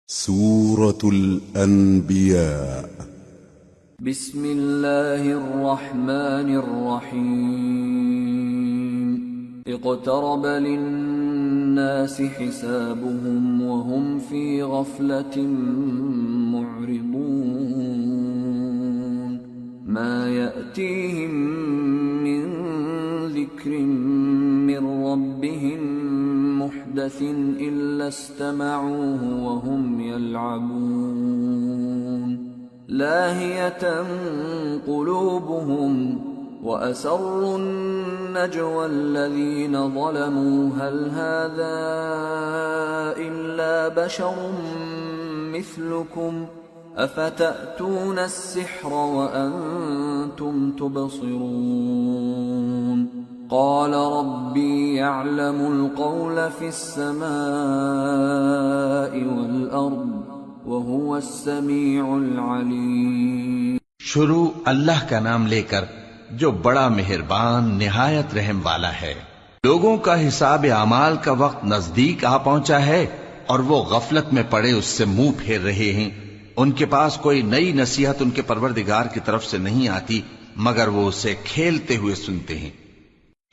سورة الأنبياء. بسم الله الرحمن الرحيم. اقترب للناس حسابهم وهم في غفلة معرضون. ما يأتيهم من ذكر من ربهم محدث إلا استمعوه وهم يلعبون. لاهية قلوبهم وأسروا النجوى الذين ظلموا هل هذا إلا بشر مثلكم أفتأتون السحر وأنتم تبصرون. قال ربي يعلم القول في السماء والأرض وهو السميع العليم. شروع اللہ کا نام لے کر جو بڑا مہربان نہایت رحم والا ہے. لوگوں کا حساب اعمال کا وقت نزدیک آ پہنچا ہے اور وہ غفلت میں پڑے اس سے منہ پھیر رہے ہیں. ان کے پاس کوئی نئی نصیحت ان کے پروردگار کی طرف سے نہیں آتی مگر وہ اسے کھیلتے ہوئے سنتے ہیں.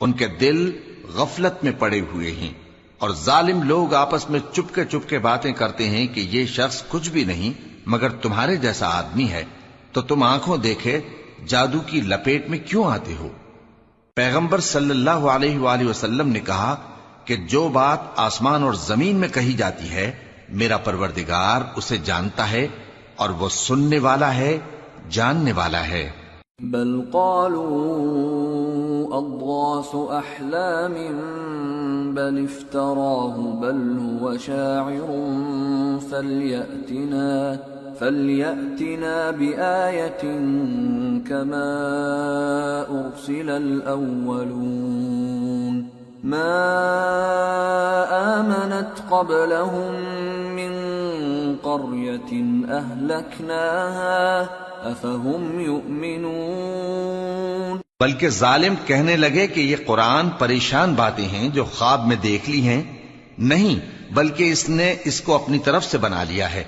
ان کے دل غفلت میں پڑے ہوئے ہیں اور ظالم لوگ آپس میں چپکے باتیں کرتے ہیں کہ یہ شخص کچھ بھی نہیں مگر تمہارے جیسا آدمی ہے تو تم آنکھوں دیکھے جادو کی لپیٹ میں کیوں آتے ہو. پیغمبر صلی اللہ علیہ وآلہ وسلم نے کہا کہ جو بات آسمان اور زمین میں کہی جاتی ہے میرا پروردگار اسے جانتا ہے اور وہ سننے والا ہے جاننے والا ہے. بل قالوا اضغاث احلام بل افتراه بل هو شاعر فليأتنا بآية كما أرسل الأولون. ما آمنت قبلهم من قرية أهلكناها أفهم يؤمنون. بلکہ ظالم کہنے لگے کہ یہ قرآن پریشان باتیں ہیں جو خواب میں دیکھ لی ہیں. نہیں بلکہ اس نے اس کو اپنی طرف سے بنا لیا ہے.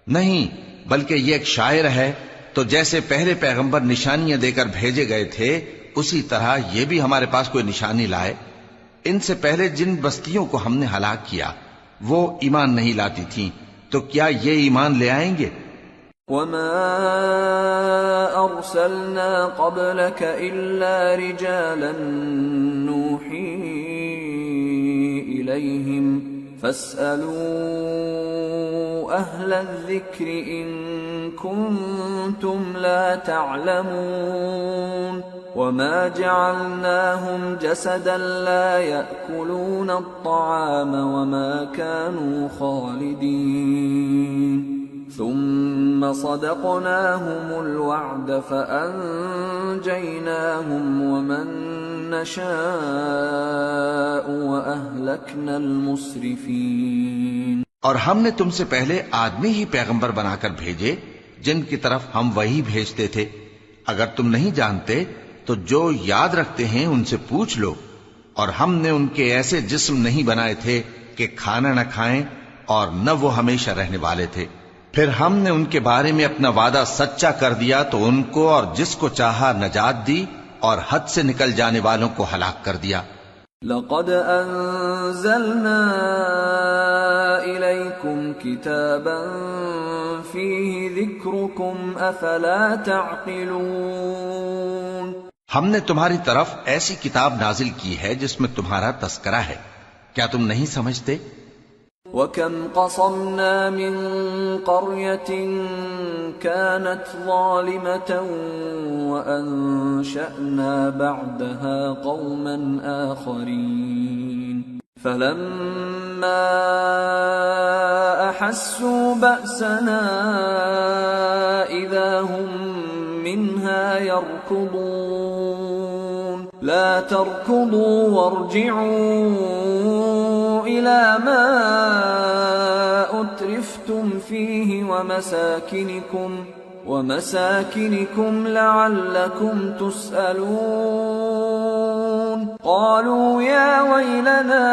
نہیں بلکہ یہ ایک شاعر ہے. تو جیسے پہلے پیغمبر نشانیاں دے کر بھیجے گئے تھے اسی طرح یہ بھی ہمارے پاس کوئی نشانی لائے. ان سے پہلے جن بستیوں کو ہم نے ہلاک کیا وہ ایمان نہیں لاتی تھیں تو کیا یہ ایمان لے آئیں گے؟ وما أرسلنا قبلك إلا رجالا نوحي إليهم فاسألوا أهل الذكر إن كنتم لا تعلمون. وما جعلناهم جسدا لا يأكلون الطعام وما كانوا خالدين. ثم صدقناهم الوعد فأنجيناهم ومن نشاء وأهلكنا المسرفين. اور ہم نے تم سے پہلے آدمی ہی پیغمبر بنا کر بھیجے جن کی طرف ہم وہی بھیجتے تھے. اگر تم نہیں جانتے تو جو یاد رکھتے ہیں ان سے پوچھ لو. اور ہم نے ان کے ایسے جسم نہیں بنائے تھے کہ کھانا نہ کھائیں اور نہ وہ ہمیشہ رہنے والے تھے. پھر ہم نے ان کے بارے میں اپنا وعدہ سچا کر دیا تو ان کو اور جس کو چاہا نجات دی اور حد سے نکل جانے والوں کو ہلاک کر دیا. لقد انزلنا الیکم کتابا فیہ ذکرکم افلا تعقلون. ہم نے تمہاری طرف ایسی کتاب نازل کی ہے جس میں تمہارا تذکرہ ہے. کیا تم نہیں سمجھتے؟ وَكَمْ قَصَمْنَا مِنْ قَرْيَةٍ كَانَتْ ظَالِمَةً وَأَنشَأْنَا بَعْدَهَا قَوْمًا آخَرِينَ فَلَمَّا أَحَسُّوا بَأْسَنَا إِذَا هُمْ مِنْهَا يَرْكُضُونَ. لَا تَرْكُضُوا وَارْجِعُوا إِلَى مَا أُتْرِفْتُمْ فِيهِ وَمَسَاكِنِكُمْ لَعَلَّكُمْ تُسْأَلُونَ. قَالُوا يَا وَيْلَنَا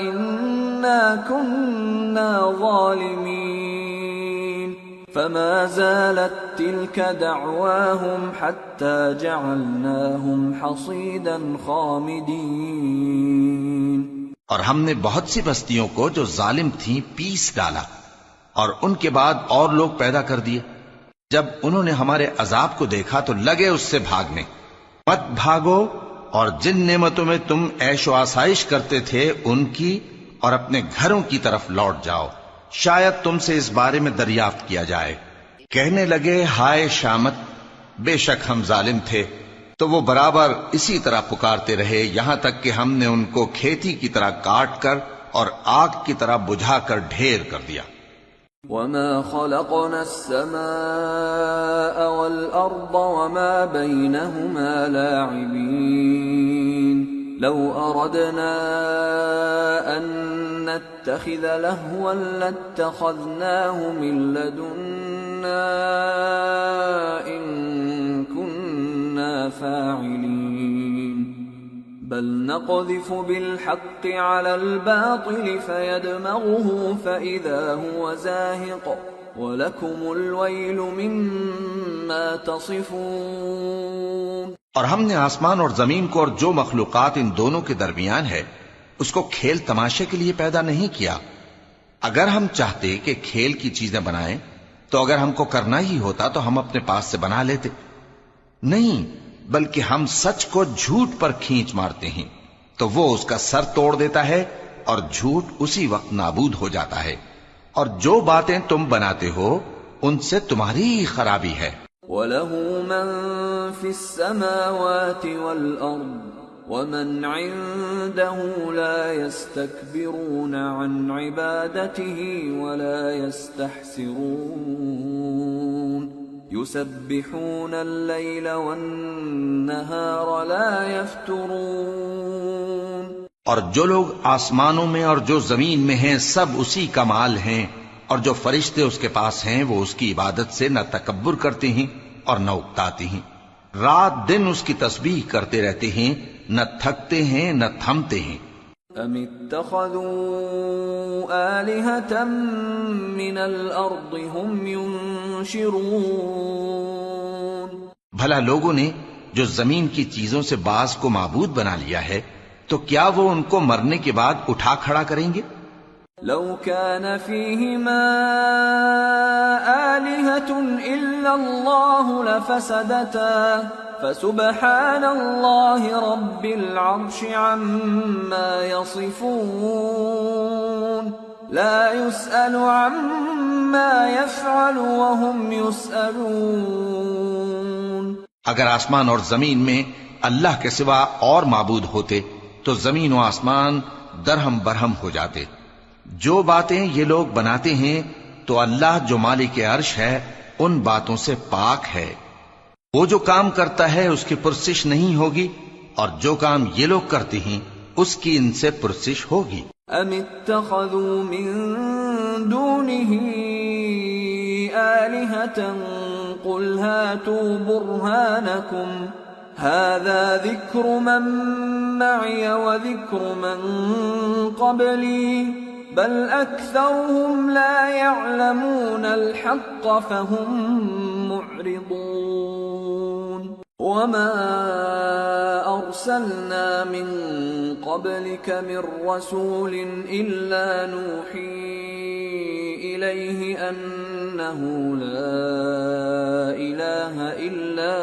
إِنَّا إنا كنا ظالمين فما زالت تلك دعواهم حتى جعلناهم حصيدا خامدين. اور ہم نے بہت سی بستیوں کو جو ظالم تھیں پیس ڈالا، اور ان کے بعد اور لوگ پیدا کر دیے. جب انہوں نے ہمارے عذاب کو دیکھا تو لگے اس سے بھاگنے. مت بھاگو، اور جن نعمتوں میں تم عیش و آسائش کرتے تھے ان کی اور اپنے گھروں کی طرف لوٹ جاؤ، شاید تم سے اس بارے میں دریافت کیا جائے. کہنے لگے ہائے شامت، بے شک ہم ظالم تھے. تو وہ برابر اسی طرح پکارتے رہے یہاں تک کہ ہم نے ان کو کھیتی کی طرح کاٹ کر اور آگ کی طرح بجھا کر ڈھیر کر دیا. وما خلقنا السماء والأرض وما بينهما لاعبين لو أردنا أن نتخذ لهوا لاتخذناه من لدنا إن كنا فاعلين بل نقذف بالحق على الباطل فيدمغه فإذا هو زاهق وَلَكُمُ الْوَيْلُ مِمَّا تَصِفُونَ. اور ہم نے آسمان اور زمین کو اور جو مخلوقات ان دونوں کے درمیان ہے اس کو کھیل تماشے کے لیے پیدا نہیں کیا. اگر ہم چاہتے کہ کھیل کی چیزیں بنائیں تو اگر ہم کو کرنا ہی ہوتا تو ہم اپنے پاس سے بنا لیتے. نہیں، بلکہ ہم سچ کو جھوٹ پر کھینچ مارتے ہیں تو وہ اس کا سر توڑ دیتا ہے اور جھوٹ اسی وقت نابود ہو جاتا ہے. اور جو باتیں تم بناتے ہو ان سے تمہاری خرابی ہے. وَلَهُ مَن فِي السَّمَاوَاتِ وَالْأَرْضِ وَمَنْ عِندَهُ لَا يَسْتَكْبِرُونَ عَنْ عِبَادَتِهِ وَلَا يَسْتَحْسِرُونَ يُسَبِّحُونَ اللَّيْلَ وَالنَّهَارَ لَا يَفْتُرُونَ. اور جو لوگ آسمانوں میں اور جو زمین میں ہیں سب اسی کا مال ہیں، اور جو فرشتے اس کے پاس ہیں وہ اس کی عبادت سے نہ تکبر کرتے ہیں اور نہ اکتاتے ہیں. رات دن اس کی تسبیح کرتے رہتے ہیں، نہ تھکتے ہیں نہ تھمتے ہیں. ام اتخذوا آلهة من الارض هم ينشرون. بھلا لوگوں نے جو زمین کی چیزوں سے بعض کو معبود بنا لیا ہے تو کیا وہ ان کو مرنے کے بعد اٹھا کھڑا کریں گے؟ لو كان فيهما آلهة إلا الله لفسدتا فسبحان الله رب العرش عما يصفون لا يسأل عما يفعل وهم يسألون. اگر آسمان اور زمین میں اللہ کے سوا اور معبود ہوتے تو زمین و آسمان درہم برہم ہو جاتے. جو باتیں یہ لوگ بناتے ہیں تو اللہ جو مالک عرش ہے ان باتوں سے پاک ہے. وہ جو کام کرتا ہے اس کی پرسش نہیں ہوگی، اور جو کام یہ لوگ کرتے ہیں اس کی ان سے پرسش ہوگی. ام اتخذوا من دونه آلهة قل هاتوا برهانكم هذا ذكر من معي وذكر من قبلي بل أكثرهم لا يعلمون الحق فهم معرضون. وما أرسلنا من قبلك من رسول إلا نوحي إليه أنه لا إله إلا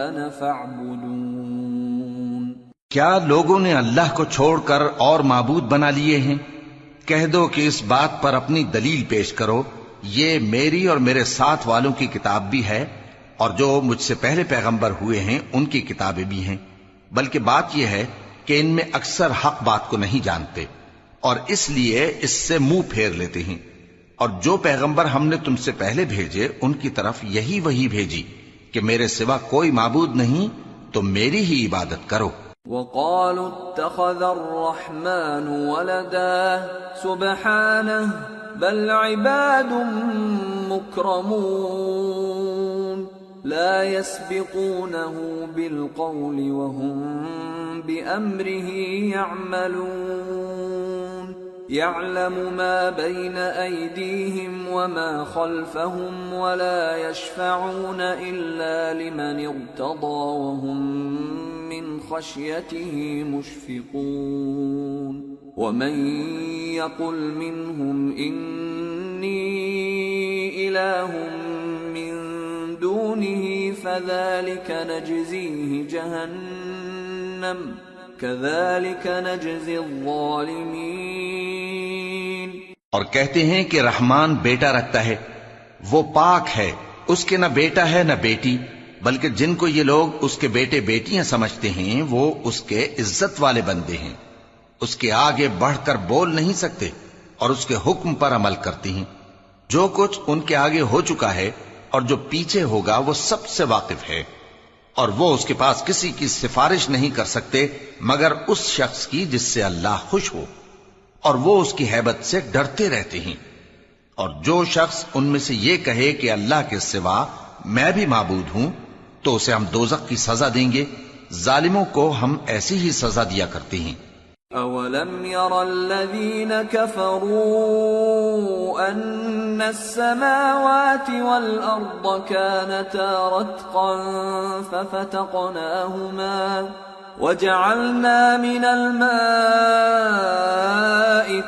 أنا فاعبدون. کیا لوگوں نے اللہ کو چھوڑ کر اور معبود بنا لیے ہیں؟ کہہ دو کہ اس بات پر اپنی دلیل پیش کرو. یہ میری اور میرے ساتھ والوں کی کتاب بھی ہے، اور جو مجھ سے پہلے پیغمبر ہوئے ہیں ان کی کتابیں بھی ہیں. بلکہ بات یہ ہے کہ ان میں اکثر حق بات کو نہیں جانتے، اور اس لیے اس سے منہ پھیر لیتے ہیں. اور جو پیغمبر ہم نے تم سے پہلے بھیجے ان کی طرف یہی وحی بھیجی کہ میرے سوا کوئی معبود نہیں تو میری ہی عبادت کرو. وقالوا اتخذ الرحمن ولدا سبحانه بل عباد مكرمون لا يسبقونه بالقول وهم بأمره يعملون. يعلم ما بين أيديهم وما خلفهم ولا يشفعون إلا لمن ارتضى وهم من خشيته مشفقون ومن يقل منهم إني إله من دونه فذلك نجزيه جهنم كذلك نجزي الظالمين۔ اور کہتے ہیں کہ رحمان بیٹا رکھتا ہے، وہ پاک ہے، اس کے نہ بیٹا ہے نہ بیٹی، بلکہ جن کو یہ لوگ اس کے بیٹے بیٹیاں سمجھتے ہیں وہ اس کے عزت والے بندے ہیں، اس کے آگے بڑھ کر بول نہیں سکتے اور اس کے حکم پر عمل کرتے ہیں۔ جو کچھ ان کے آگے ہو چکا ہے اور جو پیچھے ہوگا وہ سب سے واقف ہے، اور وہ اس کے پاس کسی کی سفارش نہیں کر سکتے مگر اس شخص کی جس سے اللہ خوش ہو، اور وہ اس کی ہیبت سے ڈرتے رہتے ہیں۔ اور جو شخص ان میں سے یہ کہے کہ اللہ کے سوا میں بھی معبود ہوں تو اسے ہم دوزخ کی سزا دیں گے، ظالموں کو ہم ایسی ہی سزا دیا کرتے ہیں۔ أَوَلَمْ يَرَ الَّذِينَ كَفَرُوا أَنَّ السَّمَاوَاتِ وَالْأَرْضَ كَانَتَا رَتْقًا فَفَتَقْنَاهُمَا وَجَعَلْنَا مِنَ الْمَاءِ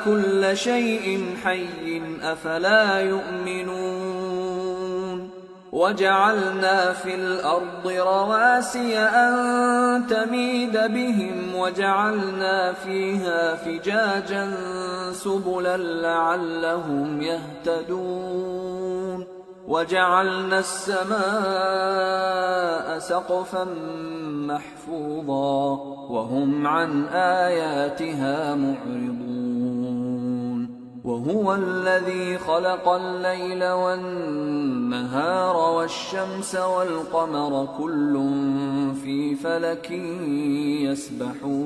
كُلَّ شَيْءٍ حَيٍّ أَفَلَا يُؤْمِنُونَ وَجَعَلْنَا فِي الْأَرْضِ رَوَاسِيَ أَن تَمِيدَ بِهِمْ وَجَعَلْنَا فِيهَا فِجَاجًا سُبُلًا لَعَلَّهُمْ يَهْتَدُونَ وَجَعَلْنَا السَّمَاءَ سَقْفًا مَحْفُوظًا وَهُمْ عَنْ آيَاتِهَا مُعْرِضُونَ وَهُوَ الَّذِي خَلَقَ اللَّيْلَ وَالنَّهَارَ وَالشَّمْسَ وَالْقَمَرَ كُلٌّ فِي فَلَكٍ يَسْبَحُونَ۔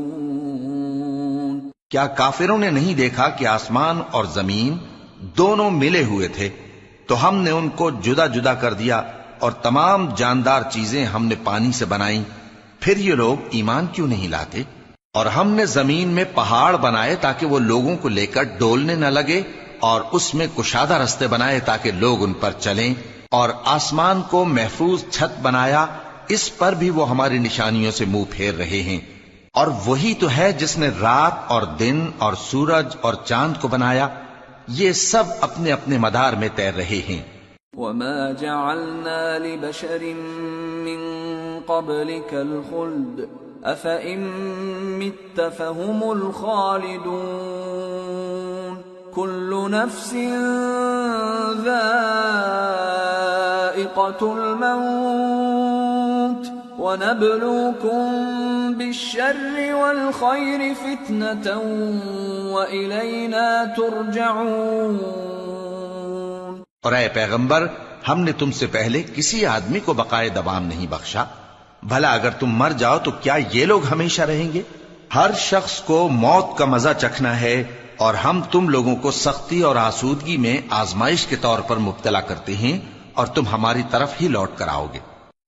کیا کافروں نے نہیں دیکھا کہ آسمان اور زمین دونوں ملے ہوئے تھے تو ہم نے ان کو جدا جدا کر دیا، اور تمام جاندار چیزیں ہم نے پانی سے بنائیں، پھر یہ لوگ ایمان کیوں نہیں لاتے؟ اور ہم نے زمین میں پہاڑ بنائے تاکہ وہ لوگوں کو لے کر ڈولنے نہ لگے، اور اس میں کشادہ رستے بنائے تاکہ لوگ ان پر چلیں، اور آسمان کو محفوظ چھت بنایا، اس پر بھی وہ ہماری نشانیوں سے منہ پھیر رہے ہیں۔ اور وہی تو ہے جس نے رات اور دن اور سورج اور چاند کو بنایا، یہ سب اپنے اپنے مدار میں تیر رہے ہیں۔ وَمَا جَعَلْنَا لِبَشَرٍ مِّن قَبْلِكَ الْخُلْدَ أَفَإِن مِّتَّ فَهُمُ الْخَالِدُونَ كُلُّ نَفْسٍ ذَائِقَةُ الْمَوْتِ وَنَبْلُوكُم بِالشَّرِّ وَالْخَيْرِ فِتْنَةً وَإِلَيْنَا تُرْجَعُونَ۔ اور اے پیغمبر، ہم نے تم سے پہلے کسی آدمی کو بقائے دوام نہیں بخشا، بھلا اگر تم مر جاؤ تو کیا یہ لوگ ہمیشہ رہیں گے؟ ہر شخص کو موت کا مزہ چکھنا ہے، اور ہم تم لوگوں کو سختی اور آسودگی میں آزمائش کے طور پر مبتلا کرتے ہیں، اور تم ہماری طرف ہی لوٹ کر آؤ گے۔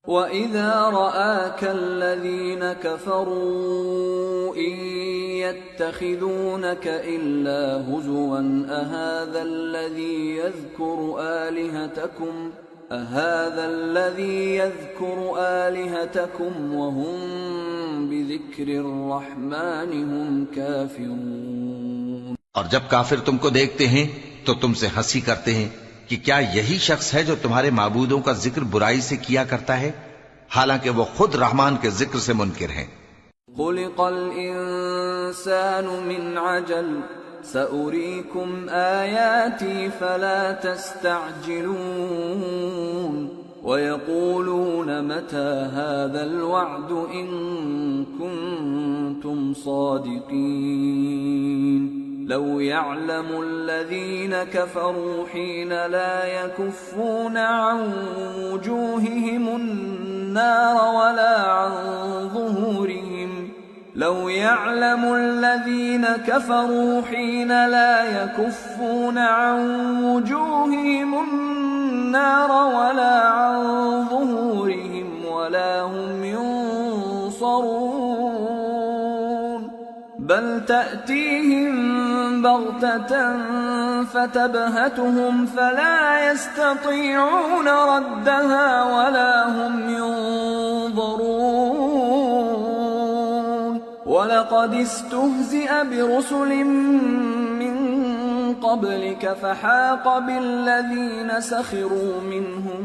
وَإِذَا رَآكَ الَّذِينَ كَفَرُوا إِن يَتَّخِذُونَكَ إِلَّا هُزُوًا أَهَذَا الَّذِي يَذْكُرُ آلِهَتَكُمْ وَهُمْ بِذِكْرِ الرَّحْمَنِ هُمْ كَافِرُونَ۔ اور جب کافر تم کو دیکھتے ہیں تو تم سے ہنسی کرتے ہیں کہ کیا یہی شخص ہے جو تمہارے معبودوں کا ذکر برائی سے کیا کرتا ہے، حالانکہ وہ خود رحمان کے ذکر سے منکر ہیں۔ خُلِقَ الْإِنسَانُ مِنْ عَجَلٍ سَأُرِيكُمْ آيَاتِي فَلَا تَسْتَعْجِلُونَ وَيَقُولُونَ مَتَى هَذَا الْوَعْدُ إِن كُنتُمْ صَادِقِينَ لَوْ يَعْلَمُ الَّذِينَ كَفَرُوا حِينَ لَا يَكُفُّونَ عَن وُجُوهِهِمُ النَّارَ وَلَا عَن ظُهُورِهِمْ لَوْ يَعْلَمُ الَّذِينَ كَفَرُوا حِينَ لَا يَكُفُّونَ عَن وُجُوهِهِمُ النَّارَ وَلَا عَن ظُهُورِهِمْ وَلَا هُمْ يُنصَرُونَ بَلْ تَأْتِيهِم بغتة فتبهتهم فلا يستطيعون ردها ولا هم ينظرون وَلَقَدِ اسْتُهْزِئَ بِرُسُلٍ مِّن قَبْلِكَ فَحَاقَ بِالَّذِينَ سَخِرُوا مِنْهُم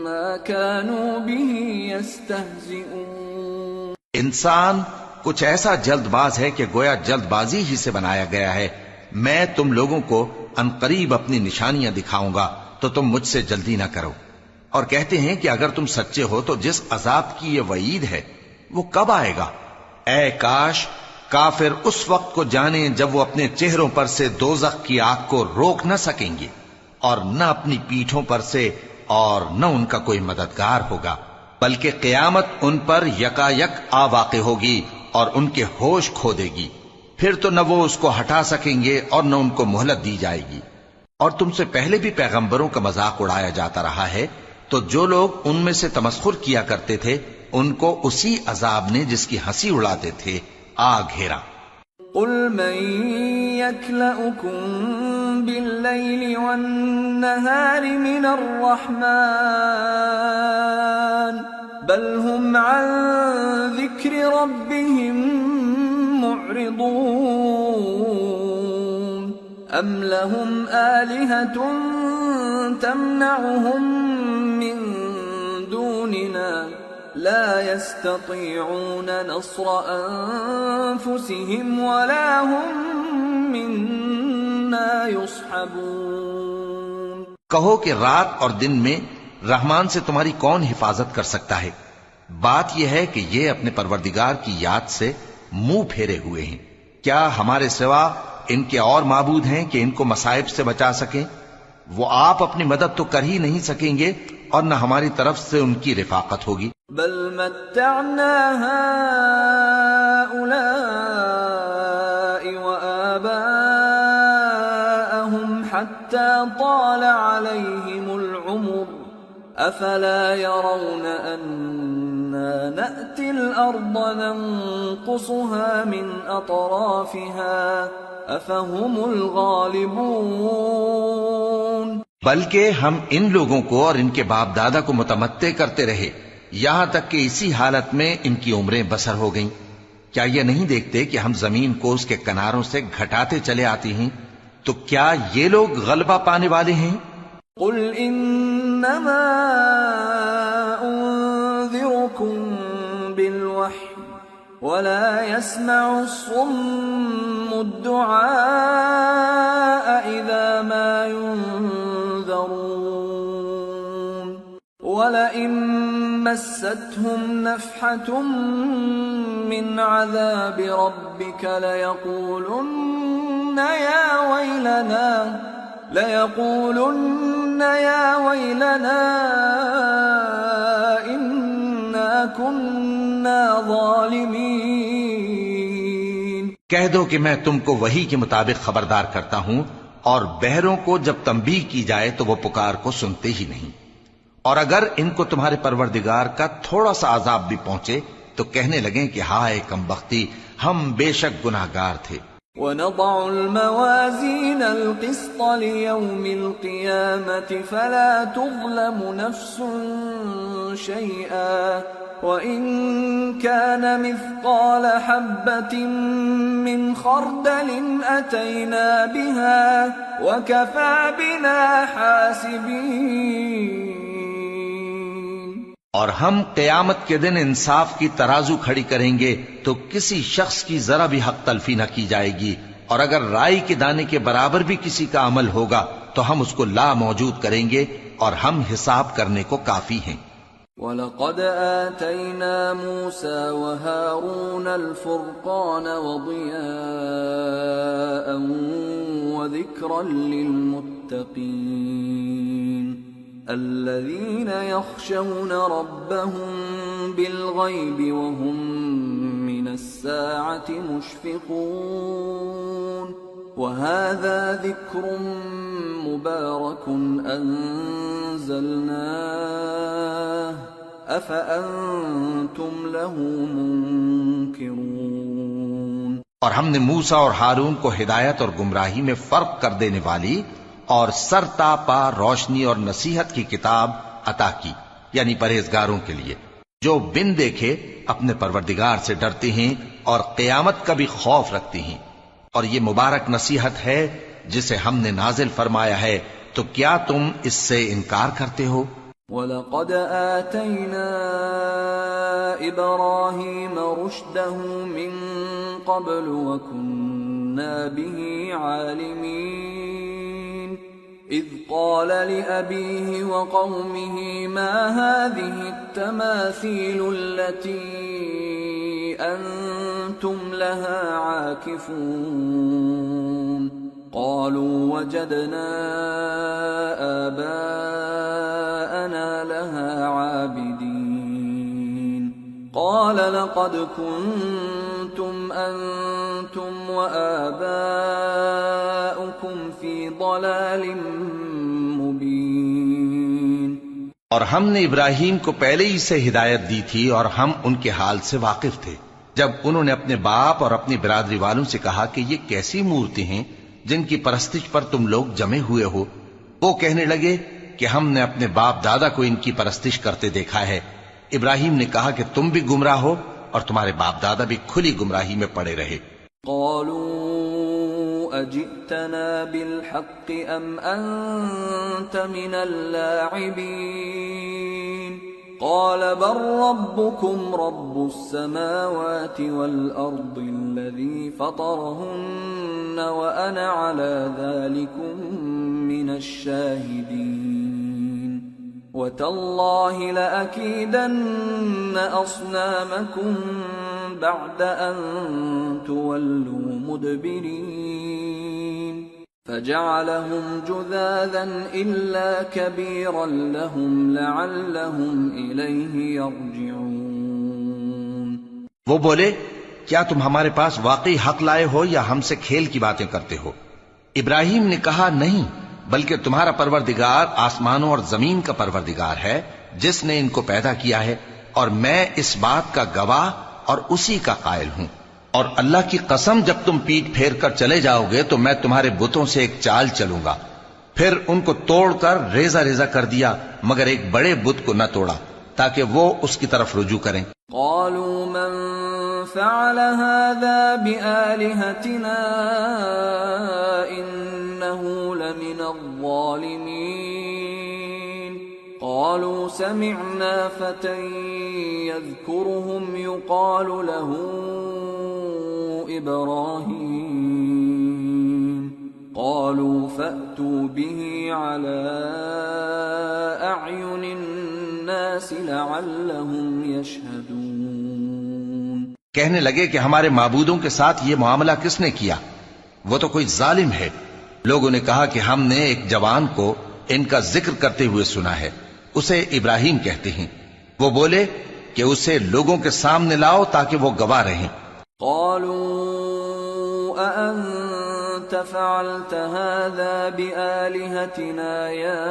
مَّا كَانُوا بِهِ يَسْتَهْزِئُونَ۔ انسان کچھ ایسا جلد باز ہے کہ گویا جلد بازی ہی سے بنایا گیا ہے۔ میں تم لوگوں کو عنقریب اپنی نشانیاں دکھاؤں گا تو تم مجھ سے جلدی نہ کرو، اور کہتے ہیں کہ اگر تم سچے ہو تو جس عذاب کی یہ وعید ہے وہ کب آئے گا؟ اے کاش کافر اس وقت کو جانیں جب وہ اپنے چہروں پر سے دوزخ کی آگ کو روک نہ سکیں گے، اور نہ اپنی پیٹھوں پر سے اور نہ ان کا کوئی مددگار ہوگا، بلکہ قیامت ان پر یکا یک آ واقع ہوگی اور ان کے ہوش کھو دے گی، پھر تو نہ وہ اس کو ہٹا سکیں گے اور نہ ان کو مہلت دی جائے گی۔ اور تم سے پہلے بھی پیغمبروں کا مذاق اڑایا جاتا رہا ہے، تو جو لوگ ان میں سے تمسخر کیا کرتے تھے ان کو اسی عذاب نے جس کی ہنسی اڑاتے تھے آ گھیرا۔ قل من يكلؤكم بالليل والنهار من الرحمن بل هم عن ذكر ربهم معرضون أم لهم آلهة تمنعهم من دوننا لا يستطيعون نصر أنفسهم ولا هم منا يصحبون۔ کہو کہ رات اور دن میں رحمان سے تمہاری کون حفاظت کر سکتا ہے؟ بات یہ ہے کہ یہ اپنے پروردگار کی یاد سے منہ پھیرے ہوئے ہیں۔ کیا ہمارے سوا ان کے اور معبود ہیں کہ ان کو مصائب سے بچا سکیں؟ وہ آپ اپنی مدد تو کر ہی نہیں سکیں گے اور نہ ہماری طرف سے ان کی رفاقت ہوگی۔ بل متعنا هؤلاء وآباءهم حتى طال عليهم العمر أفلا يرون أنا نأتي الأرض ننقصها من أطرافها أفهم الغالبون۔ بلکہ ہم ان لوگوں کو اور ان کے باپ دادا کو متمتع کرتے رہے یہاں تک کہ اسی حالت میں ان کی عمریں بسر ہو گئیں۔ کیا یہ نہیں دیکھتے کہ ہم زمین کو اس کے کناروں سے گھٹاتے چلے آتے ہیں؟ تو کیا یہ لوگ غلبہ پانے والے ہیں؟ قل انما انذركم بالوحی ولا يسمع الصم الدعاء اذا ما ينذرون ولئن مستهم نفحة من عذاب ربك ليقولن يا ويلنا إنا كنا ظالمين۔ کہہ دو کہ میں تم کو وحی کے مطابق خبردار کرتا ہوں، اور بہروں کو جب تنبیہ کی جائے تو وہ پکار کو سنتے ہی نہیں، اور اگر ان کو تمہارے پروردگار کا تھوڑا سا عذاب بھی پہنچے تو کہنے لگیں کہ ہائے کمبختی، ہم بے شک گناہگار تھے۔ وَنَضَعُ الْمَوَازِينَ الْقِسْطَ لِيَوْمِ الْقِيَامَةِ فَلَا تُظْلَمُ نَفْسٌ شَيْئًا وَإِن كَانَ مِثْقَالَ حَبَّةٍ مِّنْ خَرْدَلٍ أَتَيْنَا بِهَا وَكَفَى بِنَا حَاسِبِينَ۔ اور ہم قیامت کے دن انصاف کی ترازو کھڑی کریں گے تو کسی شخص کی ذرا بھی حق تلفی نہ کی جائے گی، اور اگر رائی کے دانے کے برابر بھی کسی کا عمل ہوگا تو ہم اس کو لا موجود کریں گے، اور ہم حساب کرنے کو کافی ہیں۔ وَلَقَدْ آتَيْنَا مُوسَى وَهَارُونَ الْفُرْقَانَ وَضِيَاءً وَذِكْرًا لِّلْمُتَّقِينَ الذين يخشون ربهم بالغيب وهم من الساعة مشفقون وهذا ذكر مبارك أنزلناه أفأنتم له منكرون۔ اور ہم نے موسیٰ اور ہارون کو ہدایت اور گمراہی میں فرق کر دینے والی اور سر تا پا روشنی اور نصیحت کی کتاب عطا کی، یعنی پرہیزگاروں کے لیے جو بن دیکھے اپنے پروردگار سے ڈرتے ہیں اور قیامت کا بھی خوف رکھتے ہیں۔ اور یہ مبارک نصیحت ہے جسے ہم نے نازل فرمایا ہے، تو کیا تم اس سے انکار کرتے ہو؟ وَلَقَدْ آتَيْنَا إِبْرَاهِيمَ رُشْدَهُ مِنْ قَبْلُ وَكُنَّا بِهِ عَالِمِينَ إِذْ قَالَ لِأَبِيهِ وَقَوْمِهِ مَا هَذِهِ التَّمَاثِيلُ الَّتِي أَنْتُمْ لَهَا عَاكِفُونَ قالوا وجدنا آباءنا لها عابدين قال لقد كنتم أنتم وآباؤكم في ضلال مبين۔ اور ہم نے ابراہیم کو پہلے ہی سے ہدایت دی تھی اور ہم ان کے حال سے واقف تھے جب انہوں نے اپنے باپ اور اپنی برادری والوں سے کہا کہ یہ کیسی مورتی ہیں جن کی پرستش پر تم لوگ جمے ہوئے ہو۔ وہ کہنے لگے کہ ہم نے اپنے باپ دادا کو ان کی پرستش کرتے دیکھا ہے۔ ابراہیم نے کہا کہ تم بھی گمراہ ہو اور تمہارے باپ دادا بھی کھلی گمراہی میں پڑے رہے۔ قالوا اجئتنا بالحق ام انت من اللاعبین قال بل ربكم رب السماوات والأرض الذي فطرهن وأنا على ذلكم من الشاهدين وتالله لأكيدن أصنامكم بعد أن تولوا مدبرين فجعلهم جذاذا إلا كبيرا لهم لعلهم إليه يرجعون۔ وہ بولے کیا تم ہمارے پاس واقعی حق لائے ہو یا ہم سے کھیل کی باتیں کرتے ہو؟ ابراہیم نے کہا نہیں، بلکہ تمہارا پروردگار آسمانوں اور زمین کا پروردگار ہے جس نے ان کو پیدا کیا ہے، اور میں اس بات کا گواہ اور اسی کا قائل ہوں۔ اور اللہ کی قسم جب تم پیٹ پھیر کر چلے جاؤ گے تو میں تمہارے بتوں سے ایک چال چلوں گا۔ پھر ان کو توڑ کر ریزہ ریزہ کر دیا مگر ایک بڑے بت کو نہ توڑا تاکہ وہ اس کی طرف رجوع کریں۔ قالوا من فعل هذا بآلهتنا إنه لمن الظالمين قالوا سمعنا فتى يذكرهم يقال له إبراهيم قالوا فأتوا به على أعين الناس لعلهم يشهدون۔ کہنے لگے کہ ہمارے معبودوں کے ساتھ یہ معاملہ کس نے کیا؟ وہ تو کوئی ظالم ہے۔ لوگوں نے کہا کہ ہم نے ایک جوان کو ان کا ذکر کرتے ہوئے سنا ہے، اسے ابراہیم کہتے ہیں۔ وہ بولے کہ اسے لوگوں کے سامنے لاؤ تاکہ وہ گواہ رہیں۔ قالوا أأنت فعلت هذا بآلهتنا يا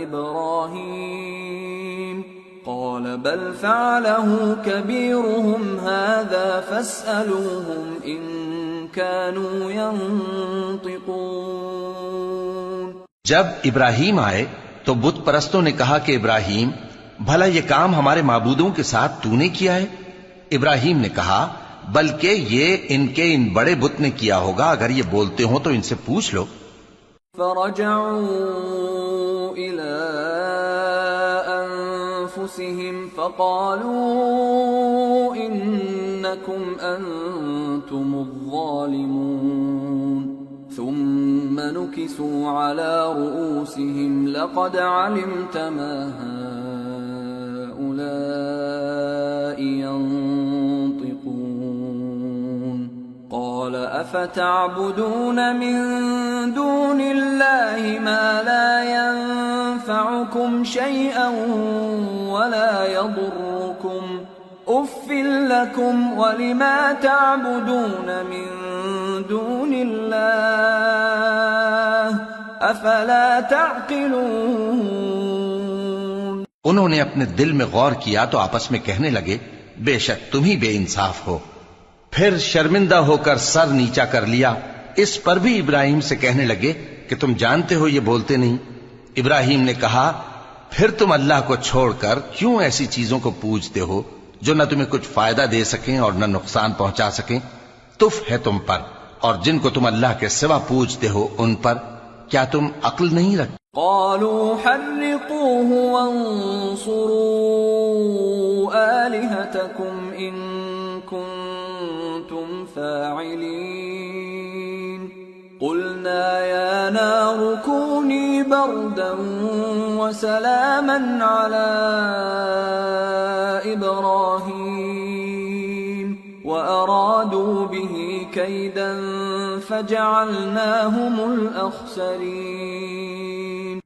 إبراهيم قال بل فعله كبيرهم هذا فاسألوهم إن كانوا ينطقون۔ جب ابراہیم آئے تو بت پرستوں نے کہا کہ ابراہیم بھلا یہ کام ہمارے معبودوں کے ساتھ تو نے کیا ہے؟ ابراہیم نے کہا بلکہ یہ ان کے ان بڑے بت نے کیا ہوگا، اگر یہ بولتے ہوں تو ان سے پوچھ لو۔ فرجعوا إلى أنفسهم فقالوا إنكم أنتم الظالمون ثم نكسوا على رؤوسهم لقد علمت ما هؤلاء ينطقون قال أفتعبدون من دون الله ما لا ينفعكم شيئا ولا يضركم أف لكم ولما تعبدون من دون الله أفلا تعقلون۔ انہوں نے اپنے دل میں غور کیا تو آپس میں کہنے لگے بے شک تم ہی بے انصاف ہو۔ پھر شرمندہ ہو کر سر نیچا کر لیا۔ اس پر بھی ابراہیم سے کہنے لگے کہ تم جانتے ہو یہ بولتے نہیں۔ ابراہیم نے کہا پھر تم اللہ کو چھوڑ کر کیوں ایسی چیزوں کو پوجتے ہو جو نہ تمہیں کچھ فائدہ دے سکیں اور نہ نقصان پہنچا سکیں؟ تف ہے تم پر اور جن کو تم اللہ کے سوا پوجتے ہو ان پر، کیا تم عقل نہیں رکھتے؟ قالوا حرقوه وانصروا آلهتكم إن كنتم فاعلين قلنا يا نار كوني بردا وسلاما على إبراهيم وأرادوا به كيدا فجعلناهم الأخسرين۔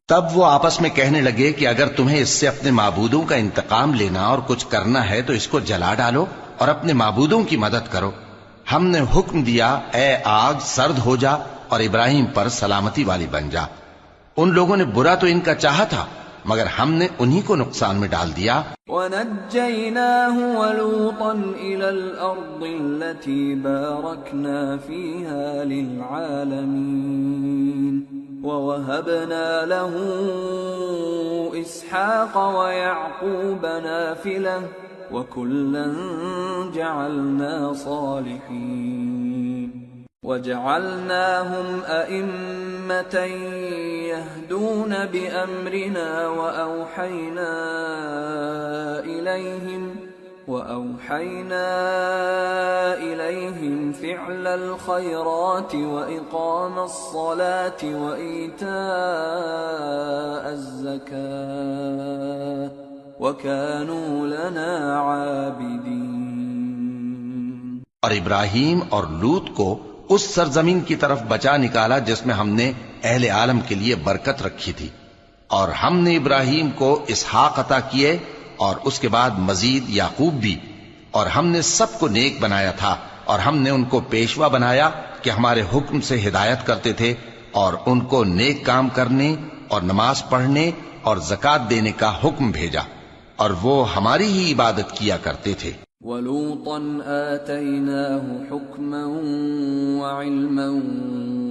تب وہ آپس میں کہنے لگے کہ اگر تمہیں اس سے اپنے معبودوں کا انتقام لینا اور کچھ کرنا ہے تو اس کو جلا ڈالو اور اپنے معبودوں کی مدد کرو۔ ہم نے حکم دیا اے آگ سرد ہو جا اور ابراہیم پر سلامتی والی بن جا۔ ان لوگوں نے برا تو ان کا چاہا تھا مگر ہم نے انہی کو نقصان میں ڈال دیا۔ وَنَجَّيْنَاهُ وَلُوطًا إِلَى الْأَرْضِ الَّتِي بَارَكْنَا فِيهَا لِلْعَالَمِينَ وَوَهَبْنَا لَهُ إِسْحَاقَ وَيَعْقُوبَ نَافِلَةً وَكُلًّا جَعَلْنَا صَالِحِينَ وَجَعَلْنَاهُمْ أَئِمَّةً يَهْدُونَ بِأَمْرِنَا وَأَوْحَيْنَا إِلَيْهِمْ فِعْلَ الْخَيْرَاتِ وَإِقَامَ الصَّلَاةِ وَإِيتَاءَ الزَّكَاةِ وَكَانُوا لَنَا عَابِدِينَ۔ اور ابراہیم اور لوط کو اس سرزمین کی طرف بچا نکالا جس میں ہم نے اہل عالم کے لیے برکت رکھی تھی، اور ہم نے ابراہیم کو اسحاق عطا کیے اور اس کے بعد مزید یعقوب بھی، اور ہم نے سب کو نیک بنایا تھا، اور ہم نے ان کو پیشوا بنایا کہ ہمارے حکم سے ہدایت کرتے تھے، اور ان کو نیک کام کرنے اور نماز پڑھنے اور زکوٰۃ دینے کا حکم بھیجا، اور وہ ہماری ہی عبادت کیا کرتے تھے۔ وَلُوطًا آتَيْنَاهُ حُكْمًا وَعِلْمًا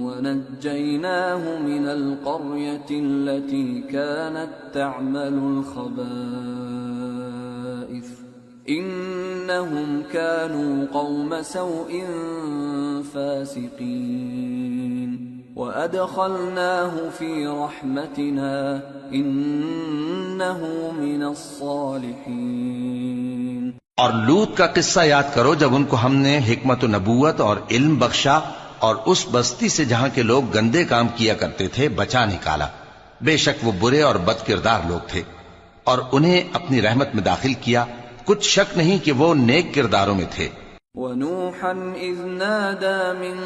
وَنَجَّيْنَاهُ مِنَ الْقَرْيَةِ الَّتِي كَانَتْ تَعْمَلُ الْخَبَائِثَ إِنَّهُمْ كَانُوا قَوْمَ سَوْءٍ فَاسِقِينَ وَأَدْخَلْنَاهُ فِي رَحْمَتِنَا إِنَّهُ مِنَ الصَّالِحِينَ۔ اور لوط کا قصہ یاد کرو جب ان کو ہم نے حکمت و نبوت اور علم بخشا اور اس بستی سے جہاں کے لوگ گندے کام کیا کرتے تھے بچا نکالا۔ بے شک وہ برے اور بد کردار لوگ تھے، اور انہیں اپنی رحمت میں داخل کیا، کچھ شک نہیں کہ وہ نیک کرداروں میں تھے۔ وَنُوحًا إِذْ نَادَى مِن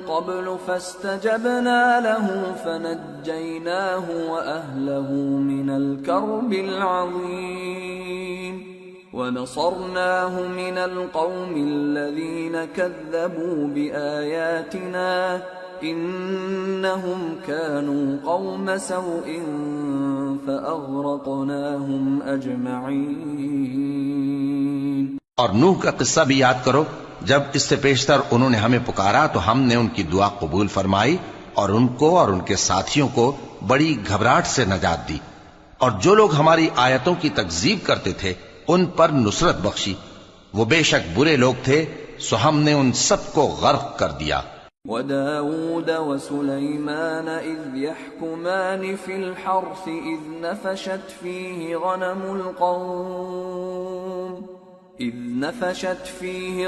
قَبْلُ فَاسْتَجَبْنَا لَهُ فَنَجَّيْنَاهُ وَأَهْلَهُ مِنَ الْكَرْبِ الْعَظِيمِ وَنَصَرْنَاهُ مِنَ الْقَوْمِ الَّذِينَ كَذَّبُوا بِآيَاتِنَا إِنَّهُمْ كَانُوا قَوْمَ سَوْءٍ فَأَغْرَقْنَاهُمْ أَجْمَعِينَ۔ اور نوح کا قصہ بھی یاد کرو جب اس سے پیشتر انہوں نے ہمیں پکارا تو ہم نے ان کی دعا قبول فرمائی اور ان کو اور ان کے ساتھیوں کو بڑی گھبراہٹ سے نجات دی، اور جو لوگ ہماری آیتوں کی تکذیب کرتے تھے ان پر نصرت بخشی۔ وہ بے شک برے لوگ تھے، سو ہم نے ان سب کو غرق کر دیا۔ وَدَاوُودَ وَسُلَيْمَانَ إِذْ يَحْكُمَانِ فِي الْحَرْثِ إِذْ نَفَشَتْ فِيهِ